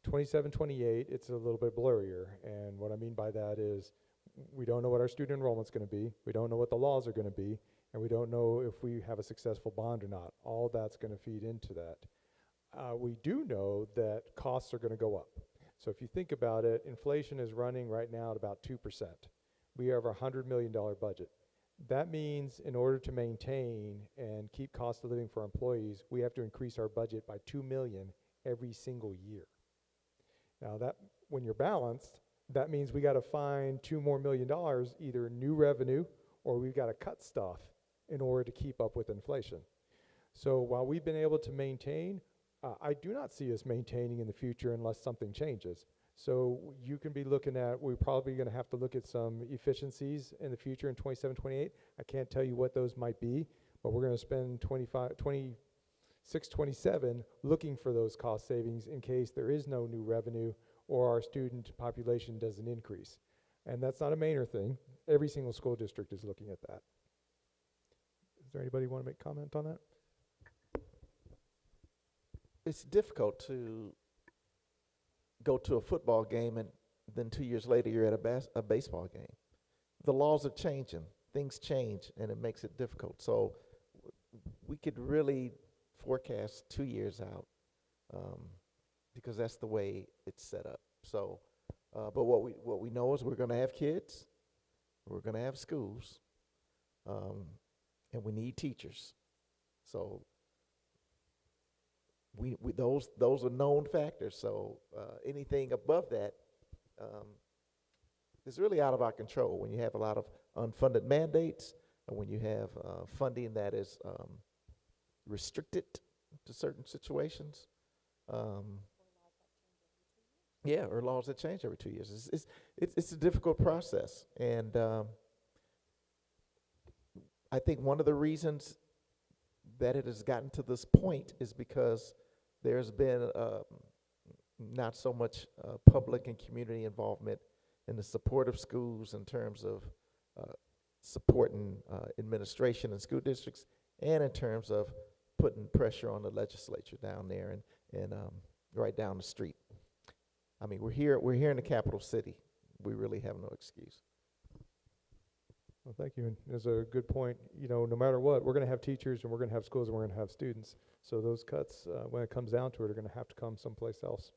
27, 28, it's a little bit blurrier. And what I mean by that is we don't know what our student enrollment's going to be. We don't know what the laws are going to be. And we don't know if we have a successful bond or not. All that's going to feed into that. We do know that costs are going to go up. So if you think about it, inflation is running right now at about 2%. We have a $100 million budget. That means in order to maintain and keep cost of living for our employees, we have to increase our budget by $2 million every single year. Now that, when you're balanced, that means we got to find $2 more million, either new revenue or we've got to cut stuff in order to keep up with inflation. So while we've been able to maintain, I do not see us maintaining in the future unless something changes. So you can be looking at, we're probably going to have to look at some efficiencies in the future in 27, 28. I can't tell you what those might be, but we're going to spend 26, 27 looking for those cost savings in case there is no new revenue or our student population doesn't increase. And that's not a Manor thing. Every single school district is looking at that. Is there anybody want to make comment on that? It's difficult to go to a football game and then 2 years later you're at a baseball game. The laws are changing, things change, and it makes it difficult. So we could really forecast 2 years out because that's the way it's set up. So, but what we know is we're going to have kids, we're going to have schools, and we need teachers. So we those are known factors. So anything above that is really out of our control. When you have a lot of unfunded mandates, and when you have funding that is restricted to certain situations, yeah, or laws that change every 2 years. It's a difficult process, and I think one of the reasons that it has gotten to this point is because there's been not so much public and community involvement in the support of schools in terms of supporting administration and school districts, and in terms of putting pressure on the legislature down there and right down the street. I mean, we're here in the capital city. We really have no excuse. Well, thank you. And that's a good point. You know, no matter what, we're going to have teachers and we're going to have schools and we're going to have students. So those cuts, when it comes down to it, are going to have to come someplace else.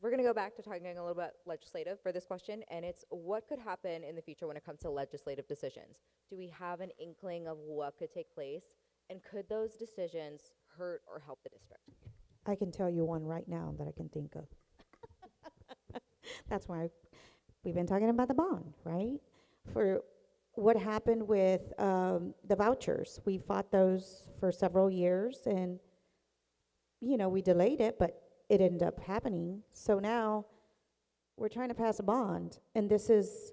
We're going to go back to talking a little bit legislative for this question, and it's what could happen in the future when it comes to legislative decisions? Do we have an inkling of what could take place, and could those decisions hurt or help the district? I can tell you one right now that I can think of. That's why we've been talking about the bond, right? For what happened with the vouchers. We fought those for several years, and, you know, we delayed it, but it ended up happening. So now we're trying to pass a bond, and this is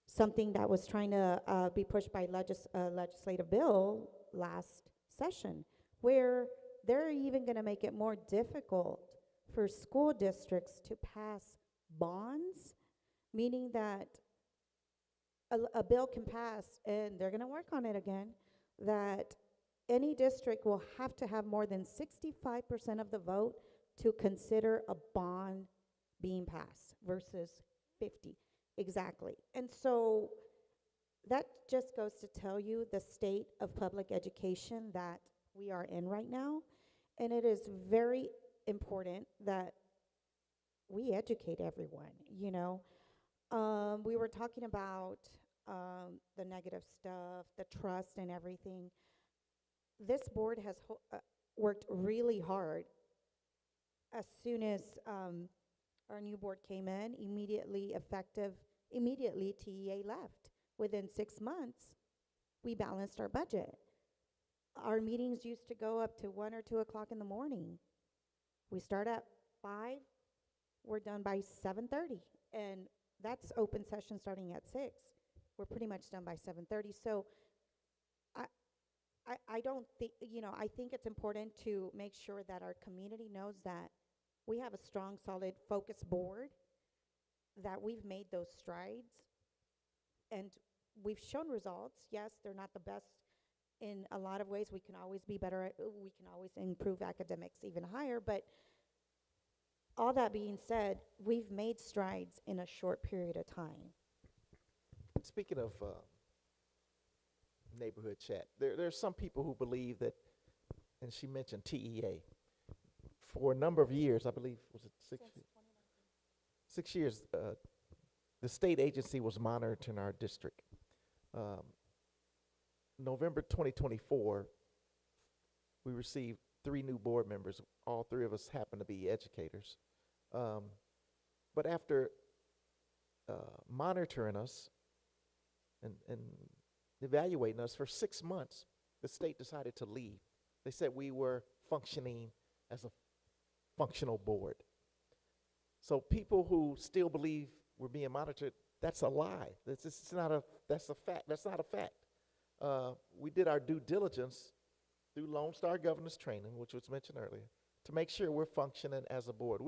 something that was trying to be pushed by legislative bill last session, where they're even going to make it more difficult for school districts to pass bonds, meaning that a bill can pass, and they're going to work on it again, that any district will have to have more than 65% of the vote to consider a bond being passed versus 50. Exactly. And so that just goes to tell you the state of public education that we are in right now. And it is very important that we educate everyone, you know. We were talking about the negative stuff, the trust and everything. This board has worked really hard. As soon as our new board came in, immediately TEA left. Within 6 months, we balanced our budget. Our meetings used to go up to 1 or 2 o'clock in the morning. We start at 5, we're done by 7:30, and that's open session starting at 6. We're pretty much done by 7:30. So I don't think, you know, I think it's important to make sure that our community knows that we have a strong, solid, focused board, that we've made those strides, and we've shown results. Yes, they're not the best in a lot of ways. We can always be better. We can always improve academics even higher. But all that being said, we've made strides in a short period of time. Speaking of neighborhood chat, there's some people who believe that and she mentioned TEA. For a number of years, I believe, was it 6 years, the state agency was monitoring our district. November 2024, we received 3 new board members. All 3 of us happen to be educators. But after monitoring us and evaluating us for 6 months, the state decided to leave. They said we were functioning as a functional board. So people who still believe we're being monitored, that's a lie. That's a fact. That's not a fact. We did our due diligence through Lone Star Governance Training, which was mentioned earlier, to make sure we're functioning as a board.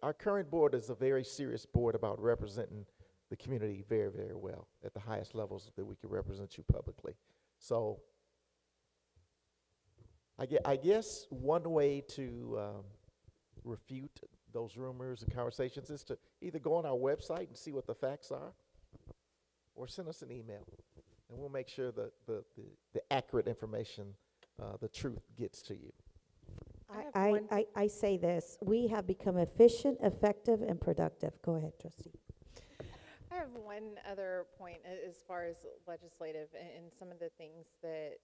Our current board is a very serious board about representing the community very, very well at the highest levels that we can represent you publicly. So I guess one way to refute those rumors and conversations is to either go on our website and see what the facts are, or send us an email, and we'll make sure that the accurate information, the truth gets to you. I say this, we have become efficient, effective, and productive. Go ahead, Trustee. I have one other point as far as legislative and some of the things that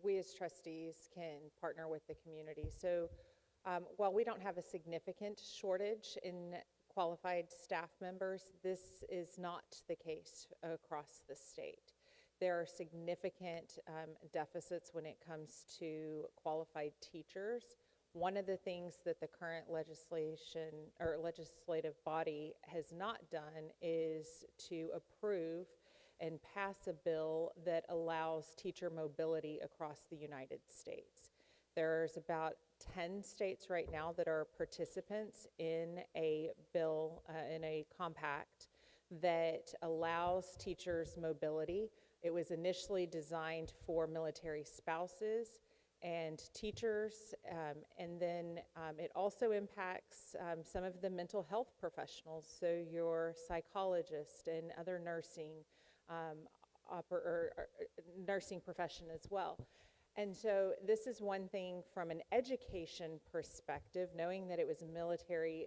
we as trustees can partner with the community. So while we don't have a significant shortage in qualified staff members, this is not the case across the state. There are significant deficits when it comes to qualified teachers. One of the things that the current legislation or legislative body has not done is to approve and pass a bill that allows teacher mobility across the United States. There's about 10 states right now that are participants in a bill, in a compact that allows teachers mobility. It was initially designed for military spouses and teachers, and then it also impacts some of the mental health professionals, so your psychologist and other nursing nursing profession as well. And so this is one thing from an education perspective, knowing that it was military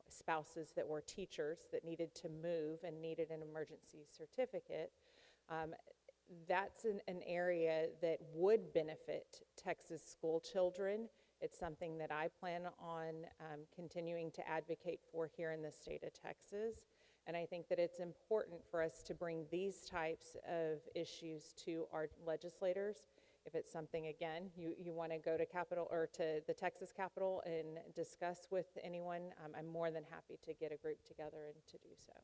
spouses that were teachers that needed to move and needed an emergency certificate. That's an area that would benefit Texas school children. It's something that I plan on continuing to advocate for here in the state of Texas. And I think that it's important for us to bring these types of issues to our legislators. If it's something, again, you want to go to Capitol or to the Texas Capitol and discuss with anyone, I'm more than happy to get a group together and to do so.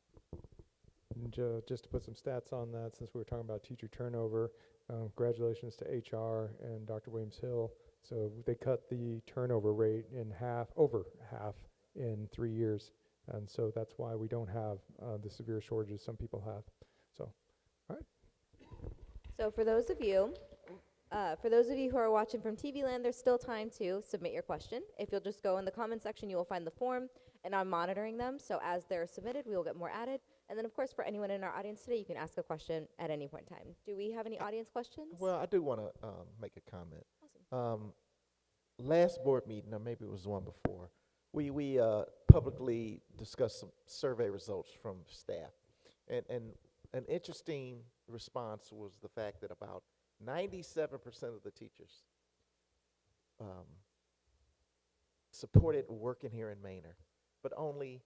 And just to put some stats on that, since we were talking about teacher turnover, congratulations to HR and Dr. Williams-Hill. So they cut the turnover rate in half, over half, in 3 years. And so that's why we don't have the severe shortages some people have. So, all right. So for those of you who are watching from TV land, there's still time to submit your question. If you'll just go in the comment section, you will find the form, and I'm monitoring them. So as they're submitted, we will get more added. And then, of course, for anyone in our audience today, you can ask a question at any point in time. Do we have any audience questions? Well, I do want to make a comment. Awesome. Last board meeting, or maybe it was the one before, we publicly discussed some survey results from staff. And an interesting response was the fact that about 97% of the teachers supported working here in Manor, but only,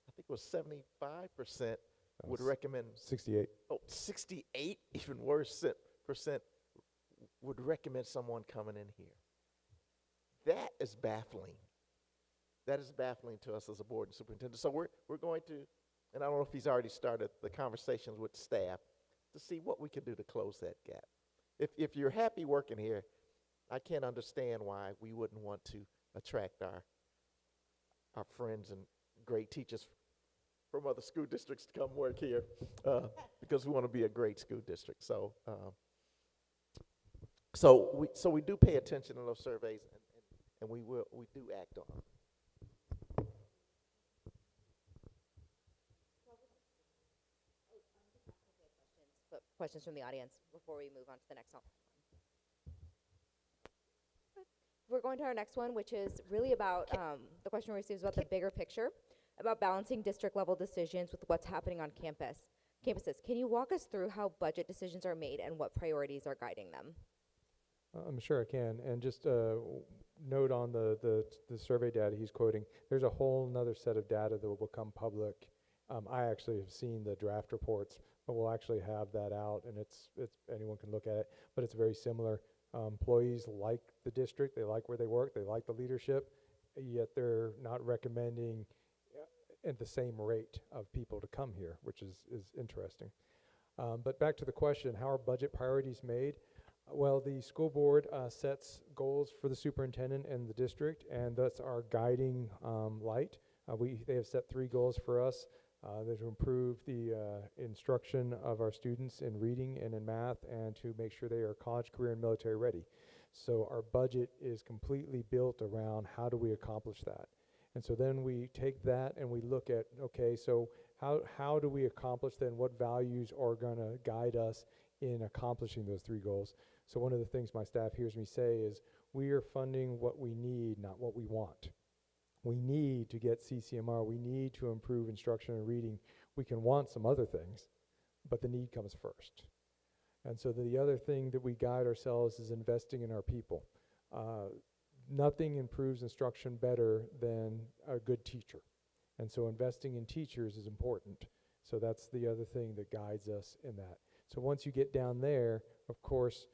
I think it was 75% would recommend. 68. Oh, 68, even worse, percent would recommend someone coming in here. That is baffling. That is baffling to us as a board and superintendent. So we're going to, and I don't know if he's already started the conversations with staff to see what we can do to close that gap. If you're happy working here, I can't understand why we wouldn't want to attract our friends and great teachers from other school districts to come work here because we want to be a great school district. So we do pay attention to those surveys, and we do act on them. Questions from the audience before we move on to the next one. we're going to our next one, which is really about, the question we received is about the bigger picture, about balancing district-level decisions with what's happening on campuses. Can you walk us through how budget decisions are made and what priorities are guiding them? I'm sure I can. And just note on the survey data he's quoting, there's a whole nother set of data that will become public. I actually have seen the draft reports, but we'll actually have that out, and it's anyone can look at it. But it's very similar. Employees like the district, they like where they work, they like the leadership, yet they're not recommending at the same rate of people to come here, which is interesting. But back to the question, how are budget priorities made? Well, the school board sets goals for the superintendent and the district, and that's our guiding light. They have set 3 goals for us. They're to improve the instruction of our students in reading and in math, and to make sure they are college, career, and military ready. So our budget is completely built around how do we accomplish that. And so then we take that and we look at, okay, so how do we accomplish then? What values are going to guide us in accomplishing those 3 goals? So one of the things my staff hears me say is, we are funding what we need, not what we want. We need to get CCMR. We need to improve instruction and reading. We can want some other things, but the need comes first. And so the other thing that we guide ourselves is investing in our people. Nothing improves instruction better than a good teacher. And so investing in teachers is important. So that's the other thing that guides us in that. So once you get down there, of course,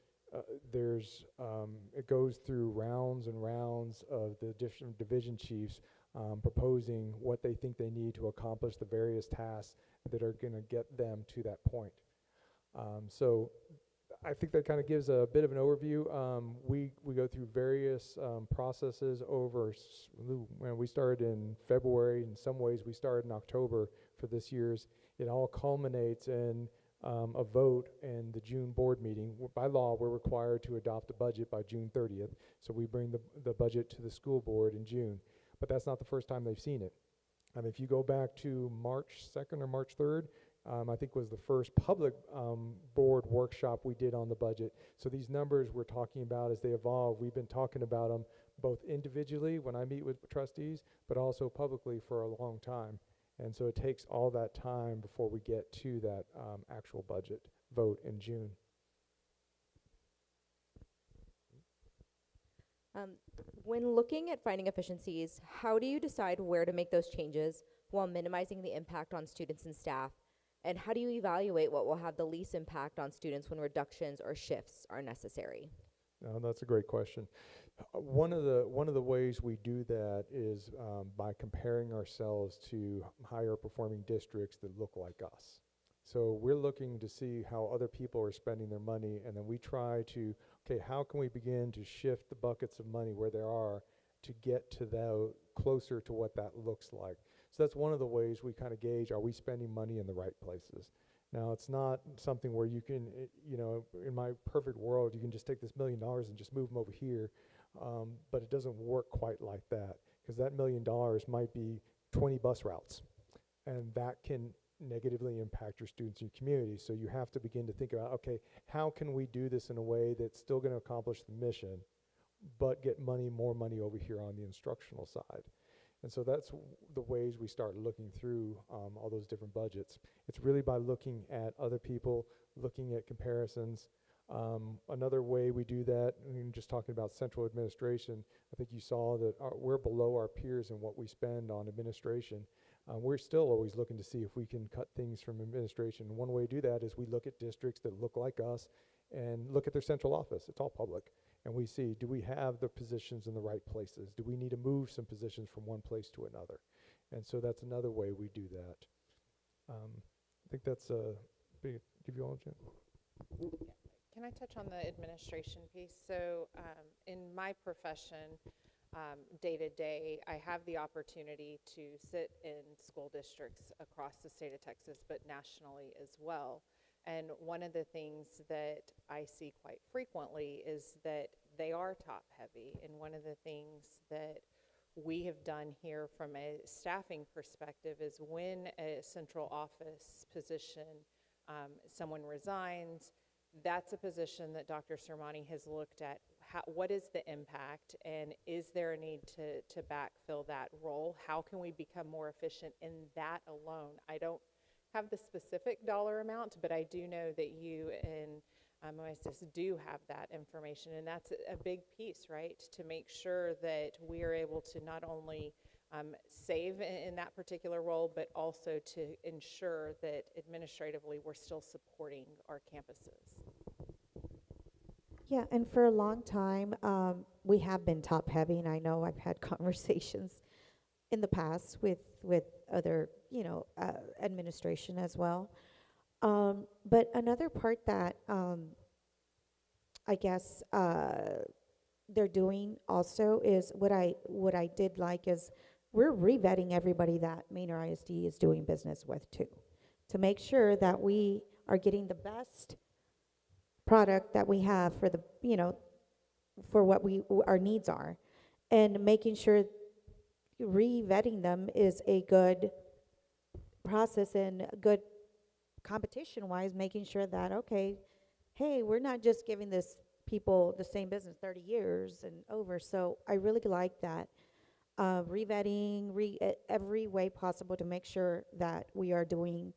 it goes through rounds and rounds of the different division chiefs proposing what they think they need to accomplish the various tasks that are going to get them to that point. So I think that kind of gives a bit of an overview. We go through various processes over, when we started in February, in some ways we started in October for this year's. It all culminates in a vote in the June board meeting. By law, we're required to adopt a budget by June 30th, so we bring the budget to the school board in June. But that's not the first time they've seen it. If you go back to March 2nd or March 3rd, I think was the first public board workshop we did on the budget. So these numbers we're talking about, as they evolve, we've been talking about them both individually when I meet with trustees, but also publicly for a long time. And so it takes all that time before we get to that actual budget vote in June. When looking at finding efficiencies, how do you decide where to make those changes while minimizing the impact on students and staff? And how do you evaluate what will have the least impact on students when reductions or shifts are necessary? That's a great question. One of the ways we do that is by comparing ourselves to higher performing districts that look like us. So we're looking to see how other people are spending their money, and then we try to, okay, how can we begin to shift the buckets of money where they are to get to the closer to what that looks like. So that's one of the ways we kind of gauge, are we spending money in the right places? Now, it's not something where you can, in my perfect world, you can just take this $1 million and just move them over here, but it doesn't work quite like that, because that $1 million might be 20 bus routes, and that can negatively impact your students and your community. So you have to begin to think about, okay, how can we do this in a way that's still going to accomplish the mission, but get more money over here on the instructional side? And so that's the ways we start looking through all those different budgets. It's really by looking at other people, looking at comparisons. Another way we do that, just talking about central administration, I think you saw that we're below our peers in what we spend on administration. We're still always looking to see if we can cut things from administration. And one way to do that is we look at districts that look like us and look at their central office. It's all public. And we see, do we have the positions in the right places? Do we need to move some positions from one place to another? And so that's another way we do that. I think that's give you all a chance. Can I touch on the administration piece? So in my profession, day to day, I have the opportunity to sit in school districts across the state of Texas, but nationally as well. And one of the things that I see quite frequently is that they are top heavy. And one of the things that we have done here from a staffing perspective is when a central office position, someone resigns, that's a position that Dr. Sermani has looked at. what is the impact, and is there a need to backfill that role? How can we become more efficient in that alone? I don't have the specific dollar amount, but I do know that you and OSS do have that information, and that's a big piece, right? To make sure that we are able to not only save in that particular role, but also to ensure that administratively we're still supporting our campuses. Yeah, and for a long time, we have been top heavy, and I know I've had conversations in the past with other, administration as well. But another part that I guess they're doing also is what I did like is we're revetting everybody that Manor ISD is doing business with too, to make sure that we are getting the best product that we have for the, for what our needs are, and making sure re-vetting them is a good process and good competition wise, making sure that, okay, hey, we're not just giving this people the same business 30 years and over. So I really like that re-vetting every way possible to make sure that we are doing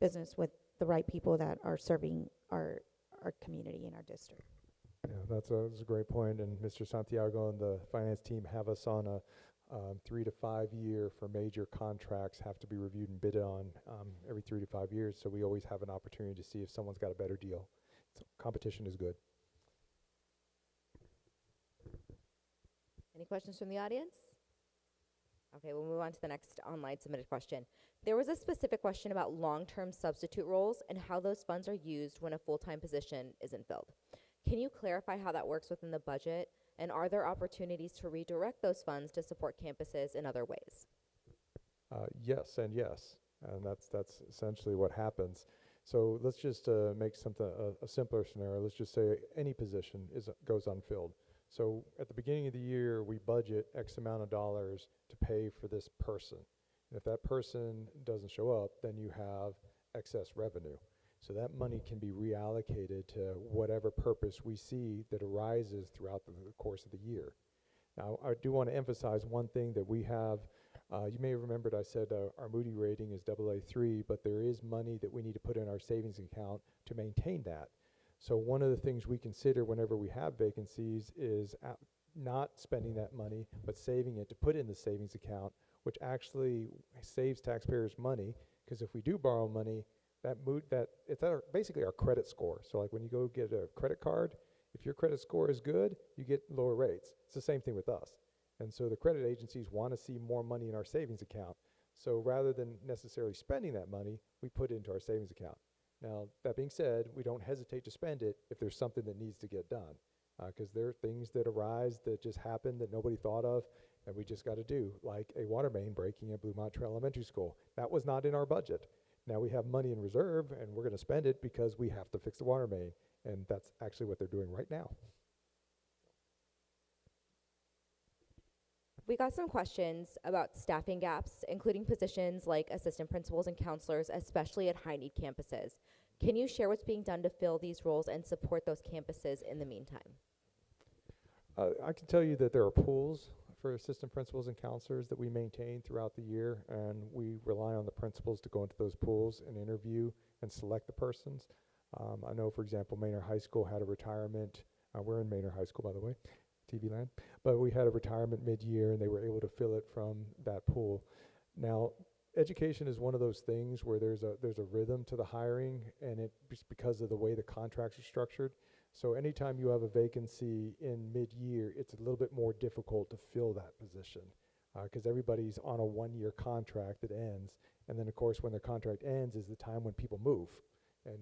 business with the right people that are serving our community and our district. Yeah, that's a great point. And Mr. Santiago and the finance team have us on a 3 to 5 year for major contracts have to be reviewed and bid on every 3 to 5 years. So we always have an opportunity to see if someone's got a better deal. So competition is good. Any questions from the audience? Okay, we'll move on to the next online submitted question. There was a specific question about long-term substitute roles and how those funds are used when a full-time position isn't filled. Can you clarify how that works within the budget, and are there opportunities to redirect those funds to support campuses in other ways? Yes and yes, and that's essentially what happens. So let's just make something a simpler scenario. Let's just say any position goes unfilled. So at the beginning of the year, we budget X amount of dollars to pay for this person. And if that person doesn't show up, then you have excess revenue. So that money can be reallocated to whatever purpose we see that arises throughout the course of the year. Now, I do want to emphasize one thing that we have. You may have remembered I said our Moody rating is AA3, but there is money that we need to put in our savings account to maintain that. So one of the things we consider whenever we have vacancies is not spending that money, but saving it to put in the savings account, which actually saves taxpayers money, because if we do borrow money, it's basically our credit score. So like when you go get a credit card, if your credit score is good, you get lower rates. It's the same thing with us. And so the credit agencies want to see more money in our savings account. So rather than necessarily spending that money, we put it into our savings account. Now, that being said, we don't hesitate to spend it if there's something that needs to get done, because there are things that arise that just happen that nobody thought of, and we just got to do, like a water main breaking at Bluemont Trail Elementary School. That was not in our budget. Now we have money in reserve, and we're going to spend it because we have to fix the water main, and that's actually what they're doing right now. We got some questions about staffing gaps, including positions like assistant principals and counselors, especially at high-need campuses. Can you share what's being done to fill these roles and support those campuses in the meantime? I can tell you that there are pools for assistant principals and counselors that we maintain throughout the year, and we rely on the principals to go into those pools and interview and select the persons. I know, for example, Manor High School had a retirement. We're in Manor High School, by the way. TV land, but we had a retirement mid-year and they were able to fill it from that pool. Now, education is one of those things where there's a rhythm to the hiring, and it's because of the way the contracts are structured. So anytime you have a vacancy in mid-year, it's a little bit more difficult to fill that position because everybody's on a one-year contract that ends, and then of course when their contract ends is the time when people move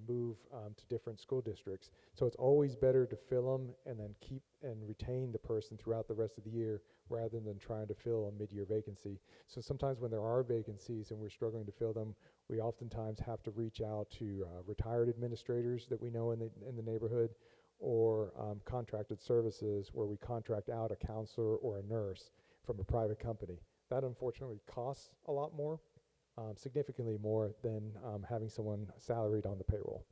to different school districts. So it's always better to fill them and then keep and retain the person throughout the rest of the year rather than trying to fill a mid-year vacancy. So sometimes when there are vacancies and we're struggling to fill them, we oftentimes have to reach out to retired administrators that we know in the neighborhood, or contracted services where we contract out a counselor or a nurse from a private company. That unfortunately costs a lot more. Significantly more than having someone salaried on the payroll.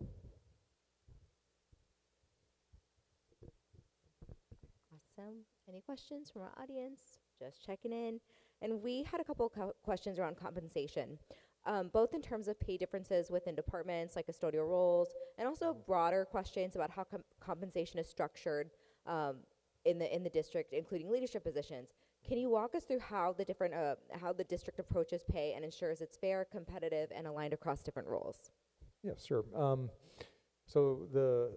Awesome. Any questions from our audience? Just checking in. And we had a couple questions around compensation, both in terms of pay differences within departments like custodial roles, and also broader questions about how compensation is structured in the district, including leadership positions. Can you walk us through how the district approaches pay and ensures it's fair, competitive, and aligned across different roles? Yeah, sure. So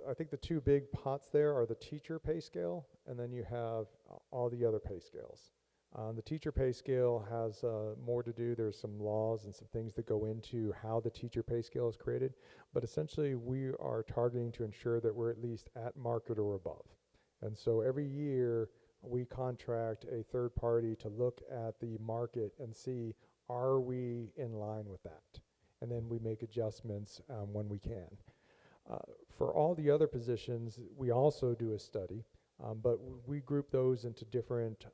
I think the two big pots there are the teacher pay scale, and then you have all the other pay scales. The teacher pay scale has more to do. There's some laws and some things that go into how the teacher pay scale is created, but essentially we are targeting to ensure that we're at least at market or above. And so every year we contract a third party to look at the market and see, are we in line with that? And then we make adjustments when we can. For all the other positions, we also do a study, but we group those into different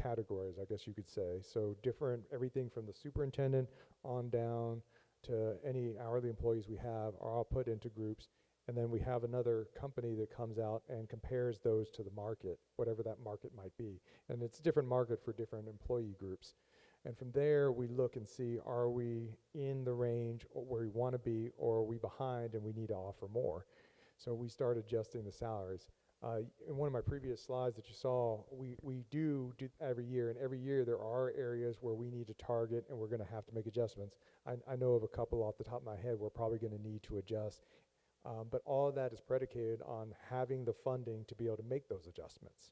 categories, I guess you could say. So everything from the superintendent on down to any hourly employees we have are all put into groups. And then we have another company that comes out and compares those to the market, whatever that market might be. And it's a different market for different employee groups. And from there, we look and see, are we in the range where we want to be, or are we behind and we need to offer more? So we start adjusting the salaries. In one of my previous slides that you saw, we do every year, and every year there are areas where we need to target and we're going to have to make adjustments. I know of a couple off the top of my head we're probably going to need to adjust. But all of that is predicated on having the funding to be able to make those adjustments.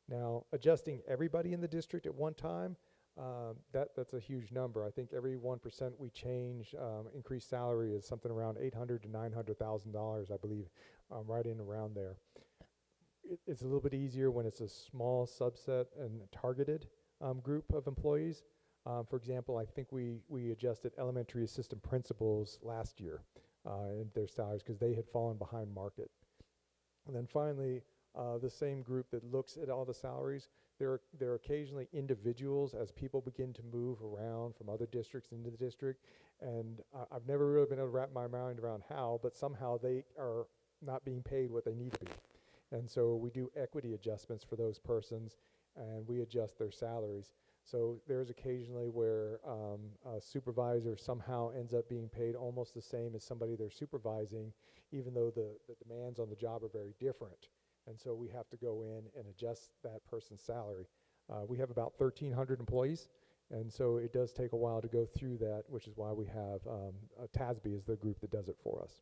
Now, adjusting everybody in the district at one time, that's a huge number. I think every 1% we change, increased salary is something around $800,000 to $900,000, I believe, right in around there. It's a little bit easier when it's a small subset and targeted group of employees. For example, I think we adjusted elementary assistant principals last year in their salaries because they had fallen behind market. And then finally, the same group that looks at all the salaries, there are occasionally individuals as people begin to move around from other districts into the district, and I've never really been able to wrap my mind around how, but somehow they are not being paid what they need to be. And so we do equity adjustments for those persons, and we adjust their salaries. So there's occasionally where a supervisor somehow ends up being paid almost the same as somebody they're supervising, even though the demands on the job are very different. And so we have to go in and adjust that person's salary. We have about 1,300 employees, and so it does take a while to go through that, which is why we have TASB is the group that does it for us.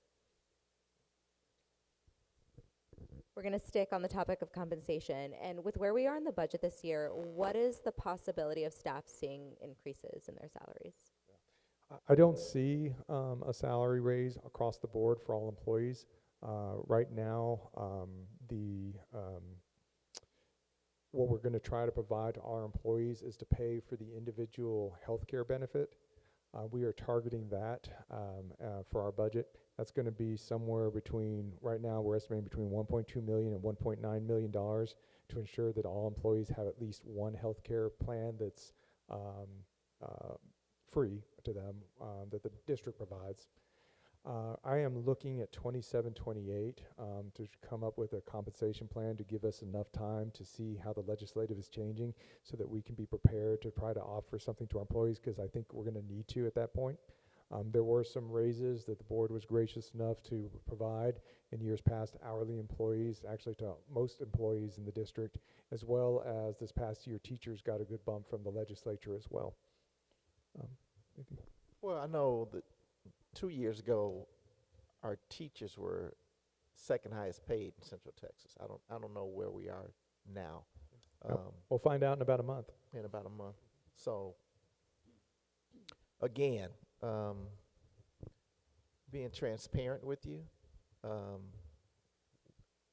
We're going to stick on the topic of compensation. And with where we are in the budget this year, what is the possibility of staff seeing increases in their salaries? I don't see a salary raise across the board for all employees. Right now, what we're going to try to provide to our employees is to pay for the individual health care benefit. We are targeting that for our budget. That's going to be somewhere between, right now we're estimating between $1.2 million and $1.9 million to ensure that all employees have at least one health care plan that's free to them, that the district provides. I am looking at 27, 28 to come up with a compensation plan to give us enough time to see how the legislative is changing so that we can be prepared to try to offer something to our employees, because I think we're going to need to at that point. There were some raises that the board was gracious enough to provide in years past, hourly employees, actually to most employees in the district, as well as this past year, teachers got a good bump from the legislature as well. Well, I know that 2 years ago, our teachers were second highest paid in Central Texas. I don't know where we are now. We'll find out in about a month. In about a month. So, again, being transparent with you,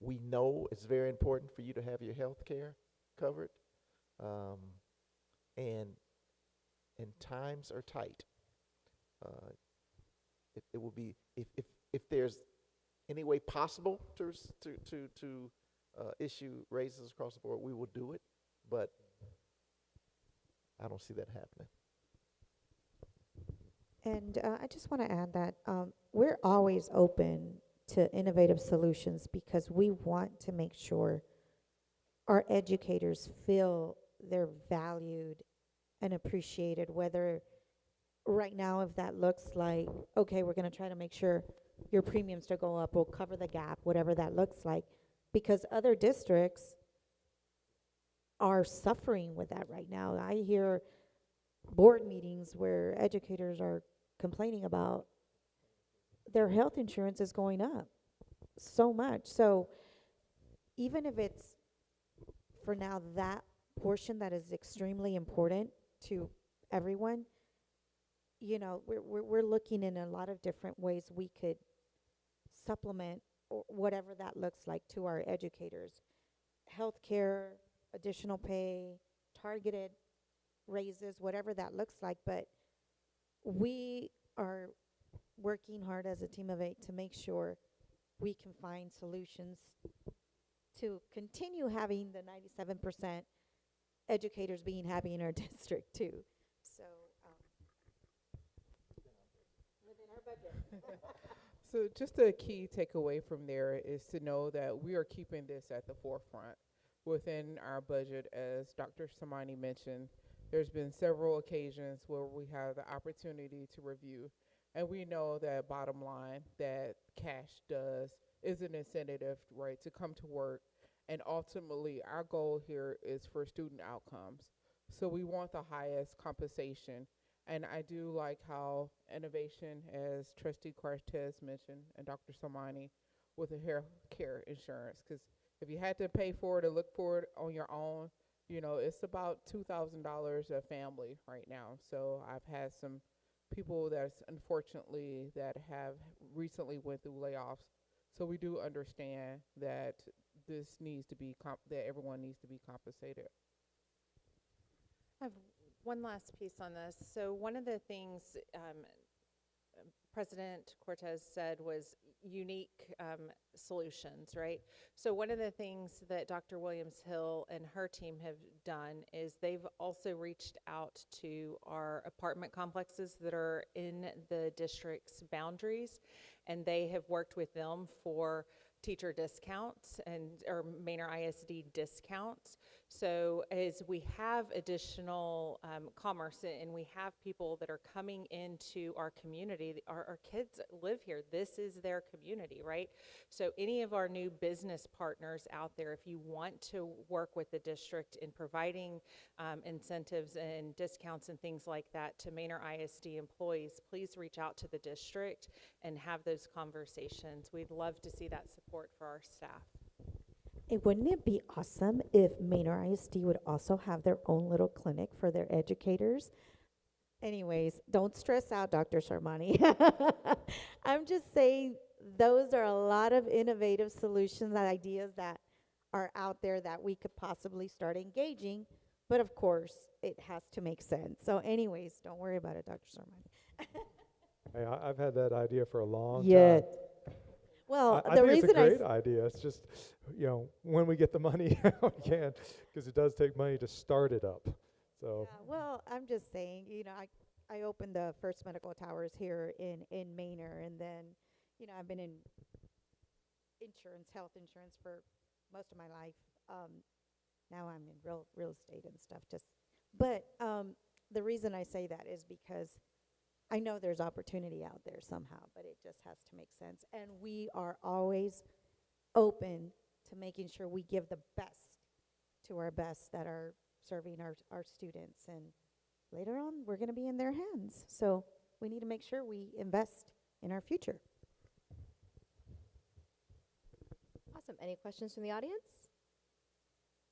we know it's very important for you to have your health care covered, and times are tight. It will be, if there's any way possible to issue raises across the board, we will do it, but I don't see that happening. And I just want to add that we're always open to innovative solutions because we want to make sure our educators feel they're valued and appreciated, whether right now, if that looks like, okay, we're gonna try to make sure your premiums to go up, we'll cover the gap, whatever that looks like, because other districts are suffering with that right now. I hear board meetings where educators are complaining about their health insurance is going up so much. So even if it's for now that portion that is extremely important to everyone, you know, we're looking in a lot of different ways we could supplement or whatever that looks like to our educators. Healthcare, additional pay, targeted raises, whatever that looks like. But we are working hard as a team of 8 to make sure we can find solutions to continue having the 97% educators being happy in our district too. So, within our budget. So just a key takeaway from there is to know that we are keeping this at the forefront within our budget. As Dr. Samani mentioned, there's been several occasions where we have the opportunity to review, and we know that bottom line that cash is an incentive, right, to come to work. And ultimately, our goal here is for student outcomes. So we want the highest compensation. And I do like how innovation, as Trustee Cortez mentioned, and Dr. Somani, with the health care insurance. Because if you had to pay for it or look for it on your own, you know, it's about $2,000 a family right now. So I've had some people that's unfortunately that have recently went through layoffs. So we do understand that this needs to be that everyone needs to be compensated. I have one last piece on this. So one of the things President Cortez said was unique solutions, right? So one of the things that Dr. Williams Hill and her team have done is they've also reached out to our apartment complexes that are in the district's boundaries, and they have worked with them for teacher discounts or Manor ISD discounts. So as we have additional commerce and we have people that are coming into our community, our kids live here. This is their community, right? So any of our new business partners out there, if you want to work with the district in providing incentives and discounts and things like that to Manor ISD employees, please reach out to the district and have those conversations. We'd love to see that support for our staff. Hey, wouldn't it be awesome if Manor ISD would also have their own little clinic for their educators? Anyways, don't stress out, Dr. Sharmani. I'm just saying those are a lot of innovative solutions and ideas that are out there that we could possibly start engaging. But of course, it has to make sense. So anyways, don't worry about it, Dr. Sharmani. Hey, I've had that idea for a long Yeah. time. Well, I the think reason it's a great idea. It's just, you know, when we get the money, we can, because it does take money to start it up. So. Yeah, well, I'm just saying, you know, I opened the first medical towers here in Manor, and then, you know, I've been in health insurance for most of my life. Now I'm in real estate and stuff. But the reason I say that is because I know there's opportunity out there somehow, but it just has to make sense. And we are always open to making sure we give the best to our best that are serving our students. And later on, we're going to be in their hands. So we need to make sure we invest in our future. Awesome. Any questions from the audience?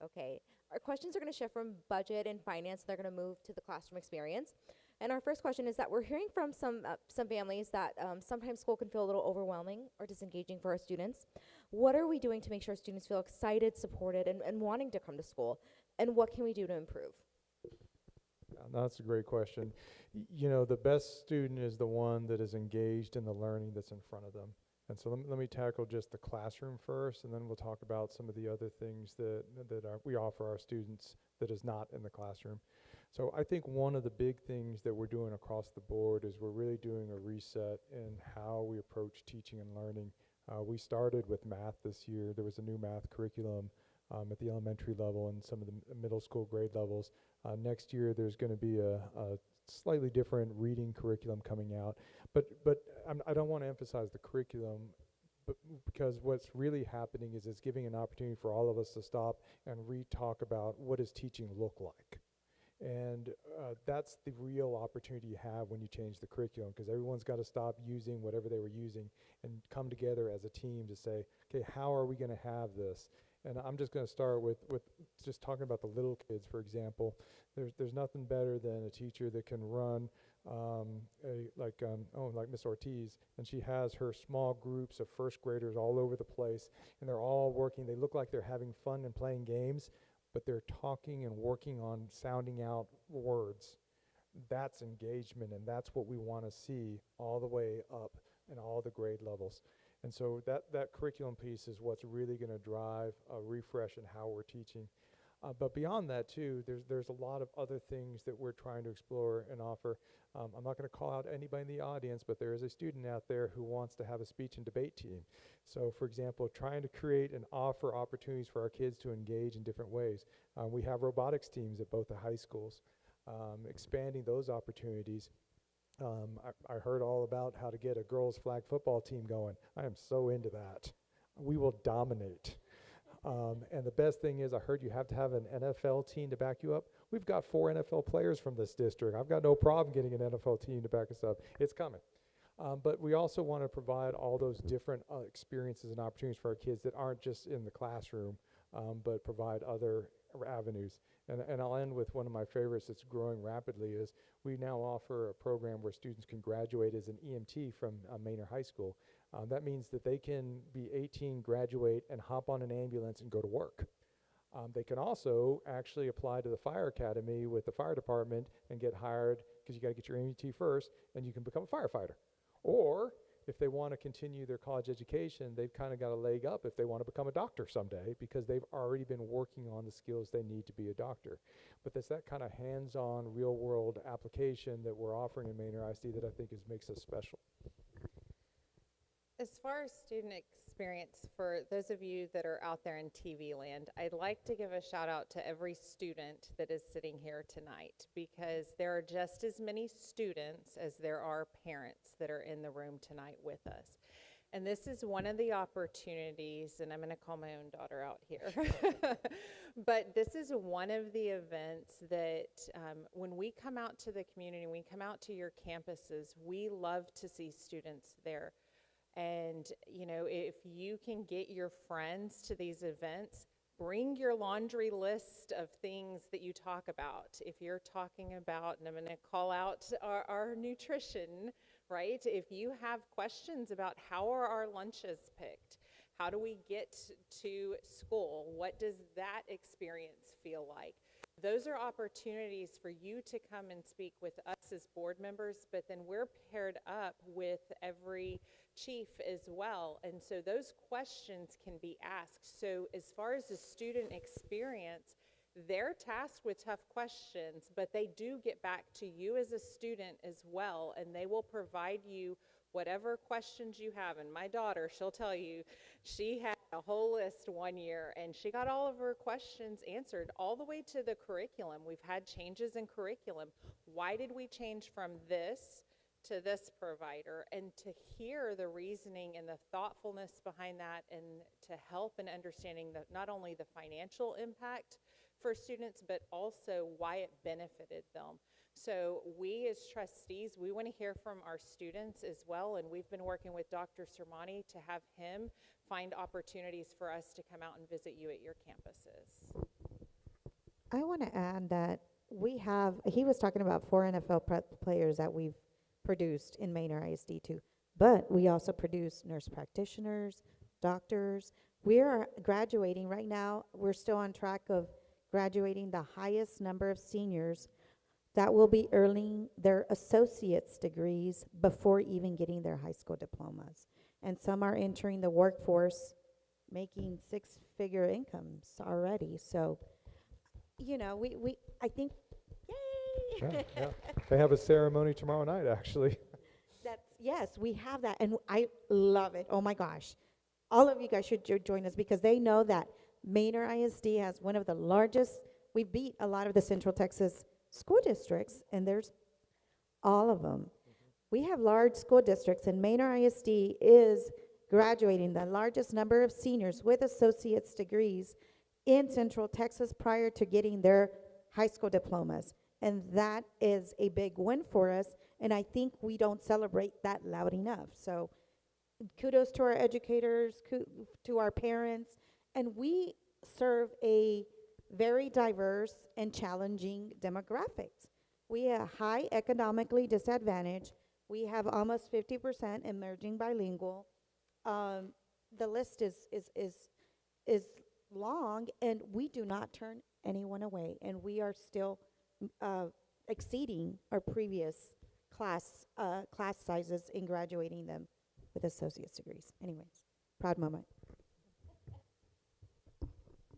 Okay. Our questions are going to shift from budget and finance. They're going to move to the classroom experience. And our first question is that we're hearing from some families that sometimes school can feel a little overwhelming or disengaging for our students. What are we doing to make sure students feel excited, supported, and wanting to come to school? And what can we do to improve? That's a great question. You know, the best student is the one that is engaged in the learning that's in front of them. And so let me tackle just the classroom first, and then we'll talk about some of the other things that we offer our students that is not in the classroom. So I think one of the big things that we're doing across the board is we're really doing a reset in how we approach teaching and learning. We started with math this year. There was a new math curriculum. at the elementary level and some of the middle school grade levels. Next year, there's going to be a slightly different reading curriculum coming out. But I don't want to emphasize the curriculum, but because what's really happening is it's giving an opportunity for all of us to stop and re-talk about what does teaching look like. And that's the real opportunity you have when you change the curriculum, because everyone's got to stop using whatever they were using and come together as a team to say, okay, how are we going to have this? And I'm just going to start with just talking about the little kids, for example. There's nothing better than a teacher that can run like Miss Ortiz, and she has her small groups of first graders all over the place, and they're all working. They look like they're having fun and playing games, but they're talking and working on sounding out words. That's engagement, and that's what we want to see all the way up in all the grade levels. And so that curriculum piece is what's really going to drive a refresh in how we're teaching. But beyond that too, there's a lot of other things that we're trying to explore and offer. I'm not going to call out anybody in the audience, but there is a student out there who wants to have a speech and debate team. So for example, trying to create and offer opportunities for our kids to engage in different ways. We have robotics teams at both the high schools, expanding those opportunities. I heard all about how to get a girls flag football team going. I am so into that. We will dominate. And the best thing is, I heard you have to have an NFL team to back you up. We've got 4 NFL players from this district. I've got no problem getting an NFL team to back us up. It's coming. But we also want to provide all those different experiences and opportunities for our kids that aren't just in the classroom, but provide other avenues. And I'll end with one of my favorites that's growing rapidly is we now offer a program where students can graduate as an EMT from Manor High School. That means that they can be 18, graduate, and hop on an ambulance and go to work. They can also actually apply to the fire academy with the fire department and get hired, because you got to get your EMT first, and you can become a firefighter. Or if they want to continue their college education, they've kind of got a leg up if they want to become a doctor someday, because they've already been working on the skills they need to be a doctor. But there's that kind of hands-on, real-world application that we're offering in Manor ISD that I think makes us special. As far as student experience, for those of you that are out there in TV land, I'd like to give a shout out to every student that is sitting here tonight, because there are just as many students as there are parents that are in the room tonight with us. And this is one of the opportunities, and I'm going to call my own daughter out here, but this is one of the events that when we come out to the community, when we come out to your campuses, we love to see students there. And, you know, if you can get your friends to these events, bring your laundry list of things that you talk about. If you're talking about, and I'm going to call out our nutrition, right? If you have questions about how are our lunches picked, how do we get to school, what does that experience feel like? Those are opportunities for you to come and speak with us as board members, but then we're paired up with every chief as well. And so those questions can be asked. So as far as the student experience, they're tasked with tough questions, but they do get back to you as a student as well, and they will provide you whatever questions you have. And my daughter, she'll tell you, she had a whole list one year, and she got all of her questions answered all the way to the curriculum. We've had changes in curriculum. Why did we change from this to this provider? And to hear the reasoning and the thoughtfulness behind that, and to help in understanding that not only the financial impact for students, but also why it benefited them. So we as trustees, we want to hear from our students as well, and we've been working with Dr. Sermani to have him find opportunities for us to come out and visit you at your campuses. I want to add that he was talking about 4 NFL players that we've produced in Manor ISD too, but we also produce nurse practitioners, doctors. We're graduating right now. We're still on track of graduating the highest number of seniors that will be earning their associate's degrees before even getting their high school diplomas. And some are entering the workforce making 6-figure incomes already. So, you know, I think, yay! Yeah. They have a ceremony tomorrow night, actually. Yes, we have that, and I love it. Oh my gosh. All of you guys should join us, because they know that Manor ISD has one of the largest, we beat a lot of the Central Texas school districts, and there's all of them. We have large school districts, and Manor ISD is graduating the largest number of seniors with associate's degrees in Central Texas prior to getting their high school diplomas. And that is a big win for us, and I think we don't celebrate that loud enough. So kudos to our educators, to our parents, and we serve a very diverse and challenging demographics. We are high economically disadvantaged. We have almost 50% emerging bilingual. The list is long, and we do not turn anyone away, and we are still exceeding our previous class sizes in graduating them with associate's degrees. Anyways, proud moment.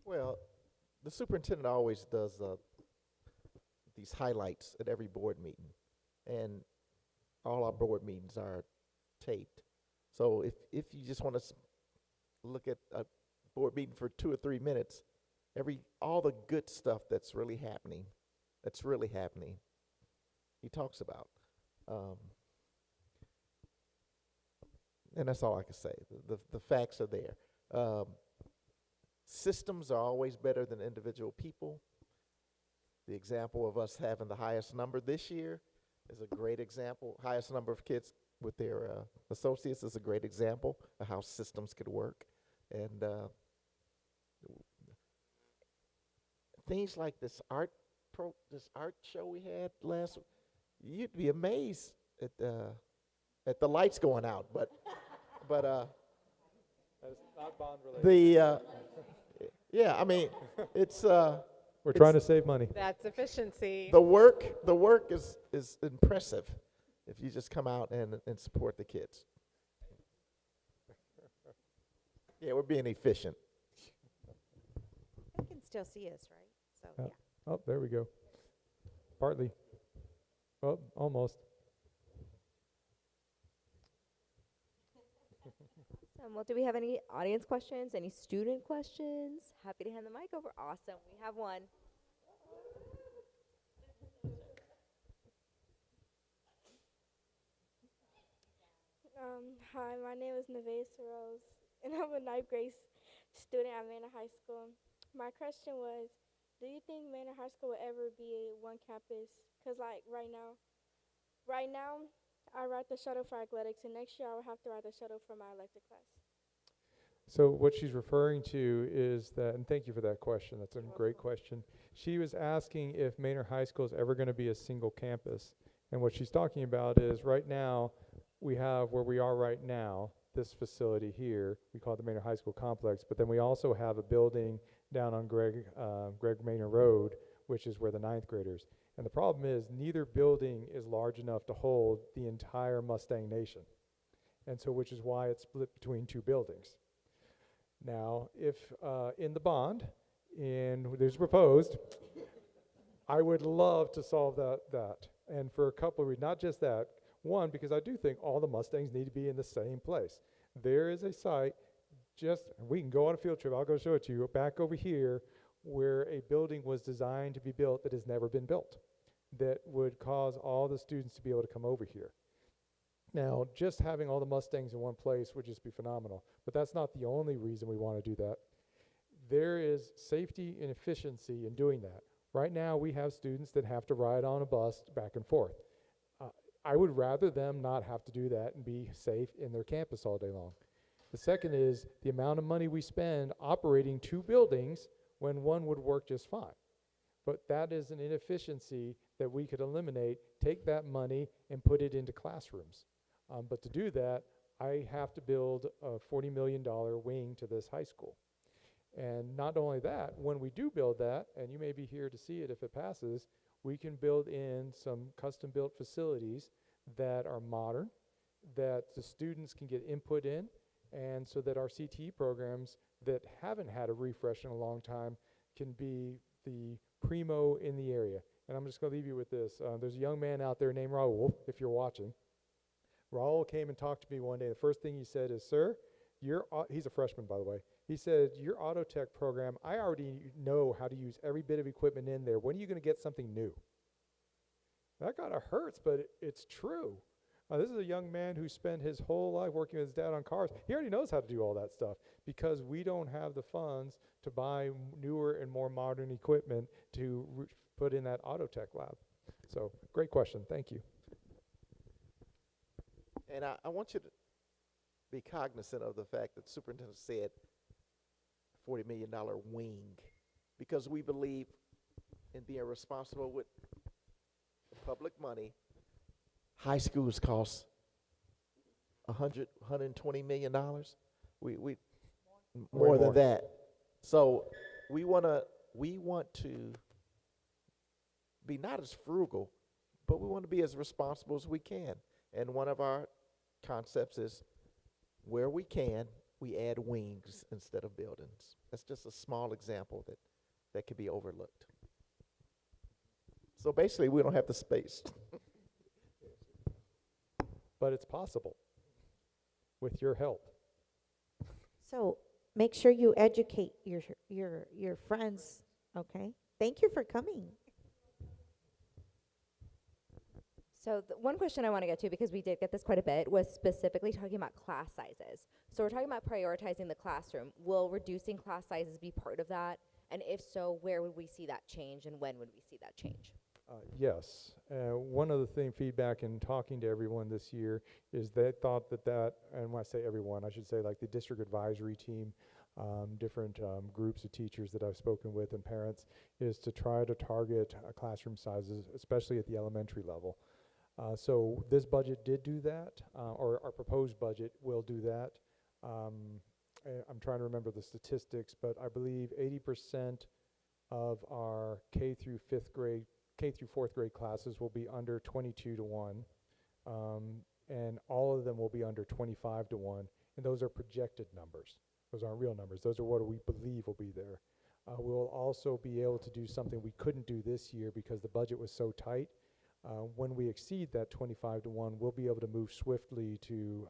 Well, the superintendent always does these highlights at every board meeting, and all our board meetings are taped. So if you just want to look at a board meeting for 2 or 3 minutes, all the good stuff that's really happening, he talks about. And that's all I can say. The facts are there. Systems are always better than individual people. The example of us having the highest number this year is a great example. Highest number of kids with their associates is a great example of how systems could work. And things like this art show we had last, you'd be amazed at the lights going out. But That's not bond related. yeah, I mean, it's We're trying to save money. That's efficiency. the work is impressive if you just come out and support the kids. Yeah, we're being efficient. They can still see us, right? So, Yeah. yeah. Oh, there we go. Partly. Oh, almost. Well, do we have any audience questions? Any student questions? Happy to hand the mic over. Awesome. We have one. Hi, my name is Nevaeh Rose, and I'm a ninth grade student at Manor High School. My question was, do you think Manor High School will ever be a one campus? Because, like, right now, I ride the shuttle for athletics, and next year I will have to ride the shuttle for my elective class. So what she's referring to is that, and thank you for that question. That's a great question. She was asking if Manor High School is ever going to be a single campus. And what she's talking about is right now, we have where we are right now, this facility here, we call it the Manor High School Complex, but then we also have a building down on Greg Manor Road, which is where the ninth graders. And the problem is neither building is large enough to hold the entire Mustang Nation. And so, which is why it's split between two buildings. Now, if in the bond, and there's proposed, I would love to solve that. And for a couple of reasons, not just that. One, because I do think all the Mustangs need to be in the same place. There is a site, we can go on a field trip, I'll go show it to you, back over here, where a building was designed to be built that has never been built, that would cause all the students to be able to come over here. Now, just having all the Mustangs in one place would just be phenomenal, but that's not the only reason we want to do that. There is safety and efficiency in doing that. Right now, we have students that have to ride on a bus back and forth. I would rather them not have to do that and be safe in their campus all day long. The second is the amount of money we spend operating two buildings when one would work just fine. But that is an inefficiency that we could eliminate, take that money and put it into classrooms. But to do that, I have to build a $40 million wing to this high school. And not only that, when we do build that, and you may be here to see it if it passes, we can build in some custom-built facilities that are modern, that the students can get input in, and so that our CTE programs that haven't had a refresh in a long time can be the primo in the area. And I'm just going to leave you with this. There's a young man out there named Raul, if you're watching. Raul came and talked to me one day. The first thing he said is, "Sir, he's a freshman, by the way. He said, your auto tech program, I already know how to use every bit of equipment in there. When are you going to get something new? That kind of hurts, but it's true. This is a young man who spent his whole life working with his dad on cars. He already knows how to do all that stuff because we don't have the funds to buy newer and more modern equipment to put in that auto tech lab. So, great question. Thank you. And I want you to be cognizant of the fact that the superintendent said $40 million wing, because we believe in being responsible with public money. High schools cost $120 million. We more than that. So we want to be not as frugal, but we want to be as responsible as we can. And one of our concepts is, where we can, we add wings instead of buildings. That's just a small example that could be overlooked. So basically, we don't have the space. But it's possible with your help. So make sure you educate your friends, okay? Thank you for coming. So one question I want to get to, because we did get this quite a bit, was specifically talking about class sizes. So we're talking about prioritizing the classroom. Will reducing class sizes be part of that? And if so, where would we see that change and when would we see that change? Yes. One of the feedback in talking to everyone this year is they thought that, and when I say everyone, I should say like the district advisory team, different groups of teachers that I've spoken with and parents, is to try to target classroom sizes, especially at the elementary level. So this budget did do that, or our proposed budget will do that. I'm trying to remember the statistics, but I believe 80% of our K through 4th grade classes will be under 22-1, and all of them will be under 25-1, and those are projected numbers. Those aren't real numbers. Those are what we believe will be there. We'll also be able to do something we couldn't do this year because the budget was so tight. When we exceed that 25-1, we'll be able to move swiftly to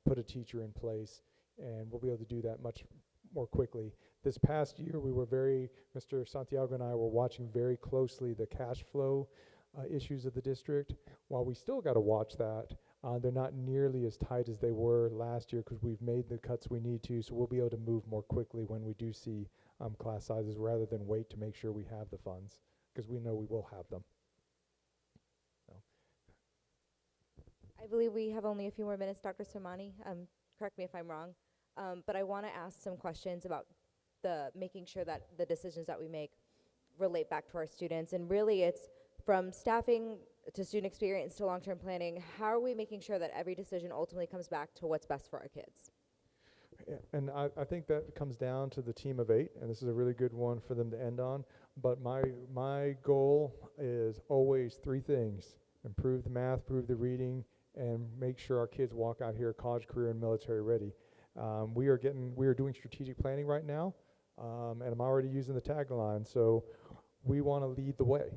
put a teacher in place, and we'll be able to do that much more quickly. This past year, Mr. Santiago and I were watching very closely the cash flow issues of the district. While we still got to watch that, they're not nearly as tight as they were last year because we've made the cuts we need to, so we'll be able to move more quickly when we do see class sizes rather than wait to make sure we have the funds, because we know we will have them. I believe we have only a few more minutes, Dr. Somani. Correct me if I'm wrong. But I want to ask some questions about making sure that the decisions that we make relate back to our students. And really it's from staffing to student experience to long-term planning. How are we making sure that every decision ultimately comes back to what's best for our kids? Yeah, and I think that comes down to the team of 8, and this is a really good one for them to end on. But my goal is always 3 things: improve the math, improve the reading, and make sure our kids walk out here college, career, and military ready. We are doing strategic planning right now, and I'm already using the tagline. So we want to lead the way.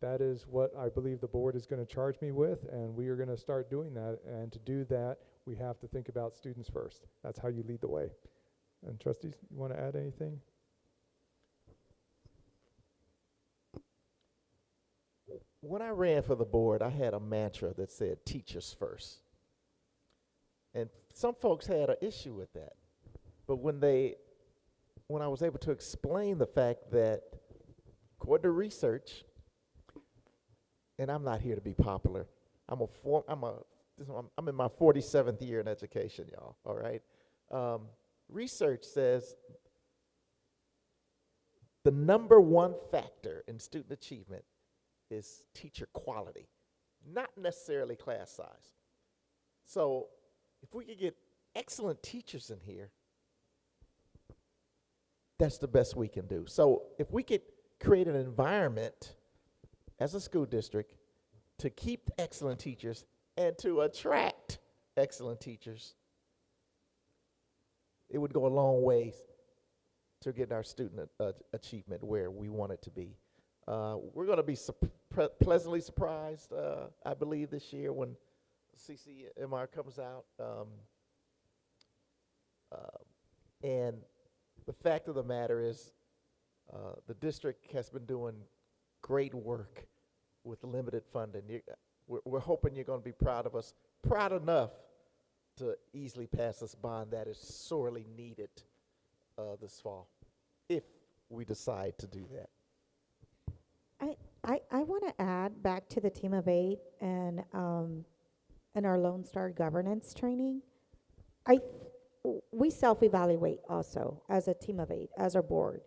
That is what I believe the board is going to charge me with, and we are going to start doing that. And to do that, we have to think about students first. That's how you lead the way. And trustees, you want to add anything? When I ran for the board, I had a mantra that said teachers first. And some folks had an issue with that. But when I was able to explain the fact that, according to research, and I'm not here to be popular, I'm in my 47th year in education, y'all, all right? Research says the number 1 factor in student achievement is teacher quality, not necessarily class size. So if we could get excellent teachers in here, that's the best we can do. So if we could create an environment as a school district to keep excellent teachers and to attract excellent teachers, it would go a long way to getting our student achievement where we want it to be. We're going to be pleasantly surprised, I believe, this year when CCMR comes out. And the fact of the matter is, the district has been doing great work with limited funding. We're hoping you're going to be proud of us, proud enough to easily pass this bond that is sorely needed this fall, if we decide to do that. I want to add back to the team of 8 and our Lone Star governance training. We self-evaluate also as a team of 8, as our board.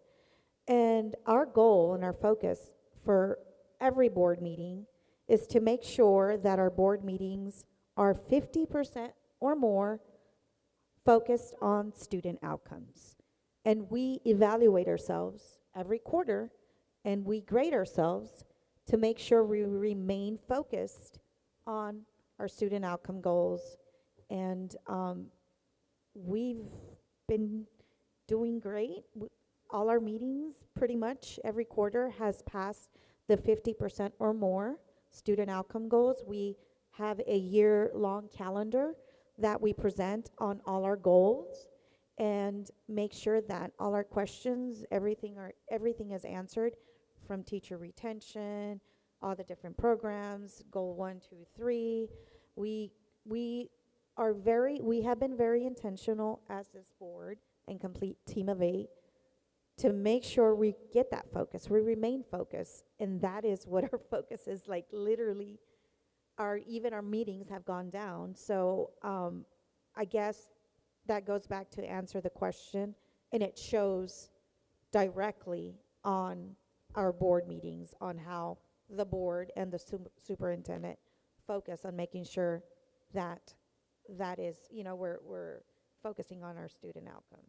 And our goal and our focus for every board meeting is to make sure that our board meetings are 50% or more focused on student outcomes. And we evaluate ourselves every quarter, and we grade ourselves to make sure we remain focused on our student outcome goals. And we've been doing great. All our meetings, pretty much every quarter, has passed the 50% or more student outcome goals. We have a year-long calendar that we present on all our goals and make sure that all our questions, everything is answered, from teacher retention, all the different programs, goal 1, 2, 3. We have been very intentional as this board and complete team of 8 to make sure we get that focus. We remain focused, and that is what our focus is. Like, literally, even our meetings have gone down. So I guess that goes back to answer the question, and it shows directly on our board meetings on how the board and the superintendent focus on making sure that is, we're focusing on our student outcome.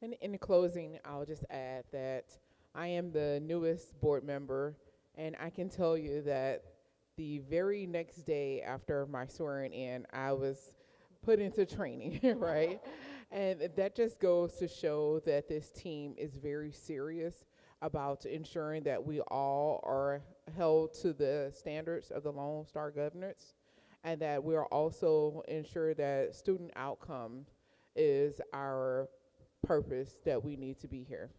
And in closing, I'll just add that I am the newest board member, and I can tell you that the very next day after my swearing in, I was put into training, right? And that just goes to show that this team is very serious about ensuring that we all are held to the standards of the Lone Star governance, and that we are also ensure that student outcome is our purpose, that we need to be here.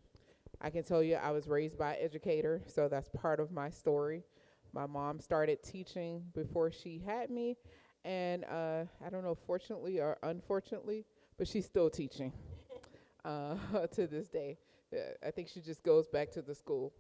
I can tell you I was raised by an educator, so that's part of my story. My mom started teaching before she had me, and I don't know, fortunately or unfortunately, but she's still teaching to this day. I think she just goes back to the school.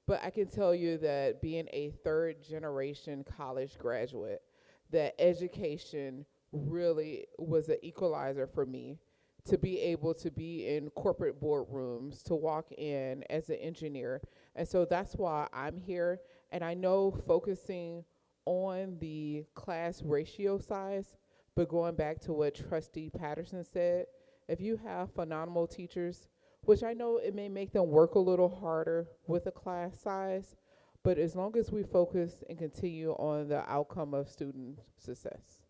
But I can tell you that being a third generation college graduate, that education really was an equalizer for me, to be able to be in corporate boardrooms, to walk in as an engineer. And so that's why I'm here. And I know focusing on the class ratio size, but going back to what Trustee Patterson said, if you have phenomenal teachers, which I know it may make them work a little harder with the class size, but as long as we focus and continue on the outcome of student success.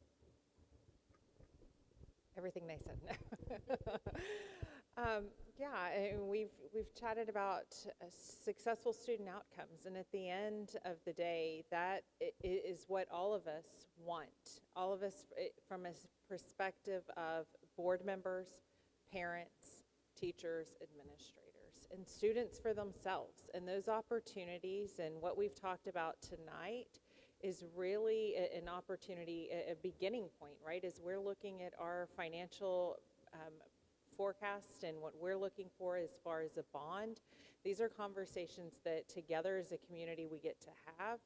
Everything they said. Yeah, and we've chatted about successful student outcomes, and at the end of the day, that is what all of us want. All of us, from a perspective of board members, parents, teachers, administrators, and students for themselves. And those opportunities and what we've talked about tonight is really an opportunity, a beginning point, right? As we're looking at our financial forecast and what we're looking for as far as a bond, these are conversations that together as a community we get to have.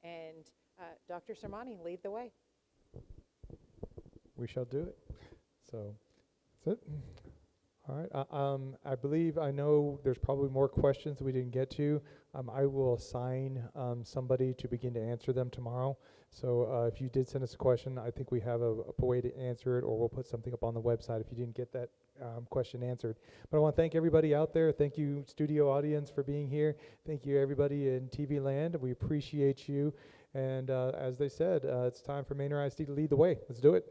And Dr. Sermani, lead the way. We shall do it. So that's it. All right. I know there's probably more questions we didn't get to. I will assign somebody to begin to answer them tomorrow. So if you did send us a question, I think we have a way to answer it, or we'll put something up on the website if you didn't get that question answered. But I want to thank everybody out there. Thank you, studio audience, for being here. Thank you, everybody in TV land. We appreciate you. And as they said, it's time for Manor ISD to lead the way. Let's do it.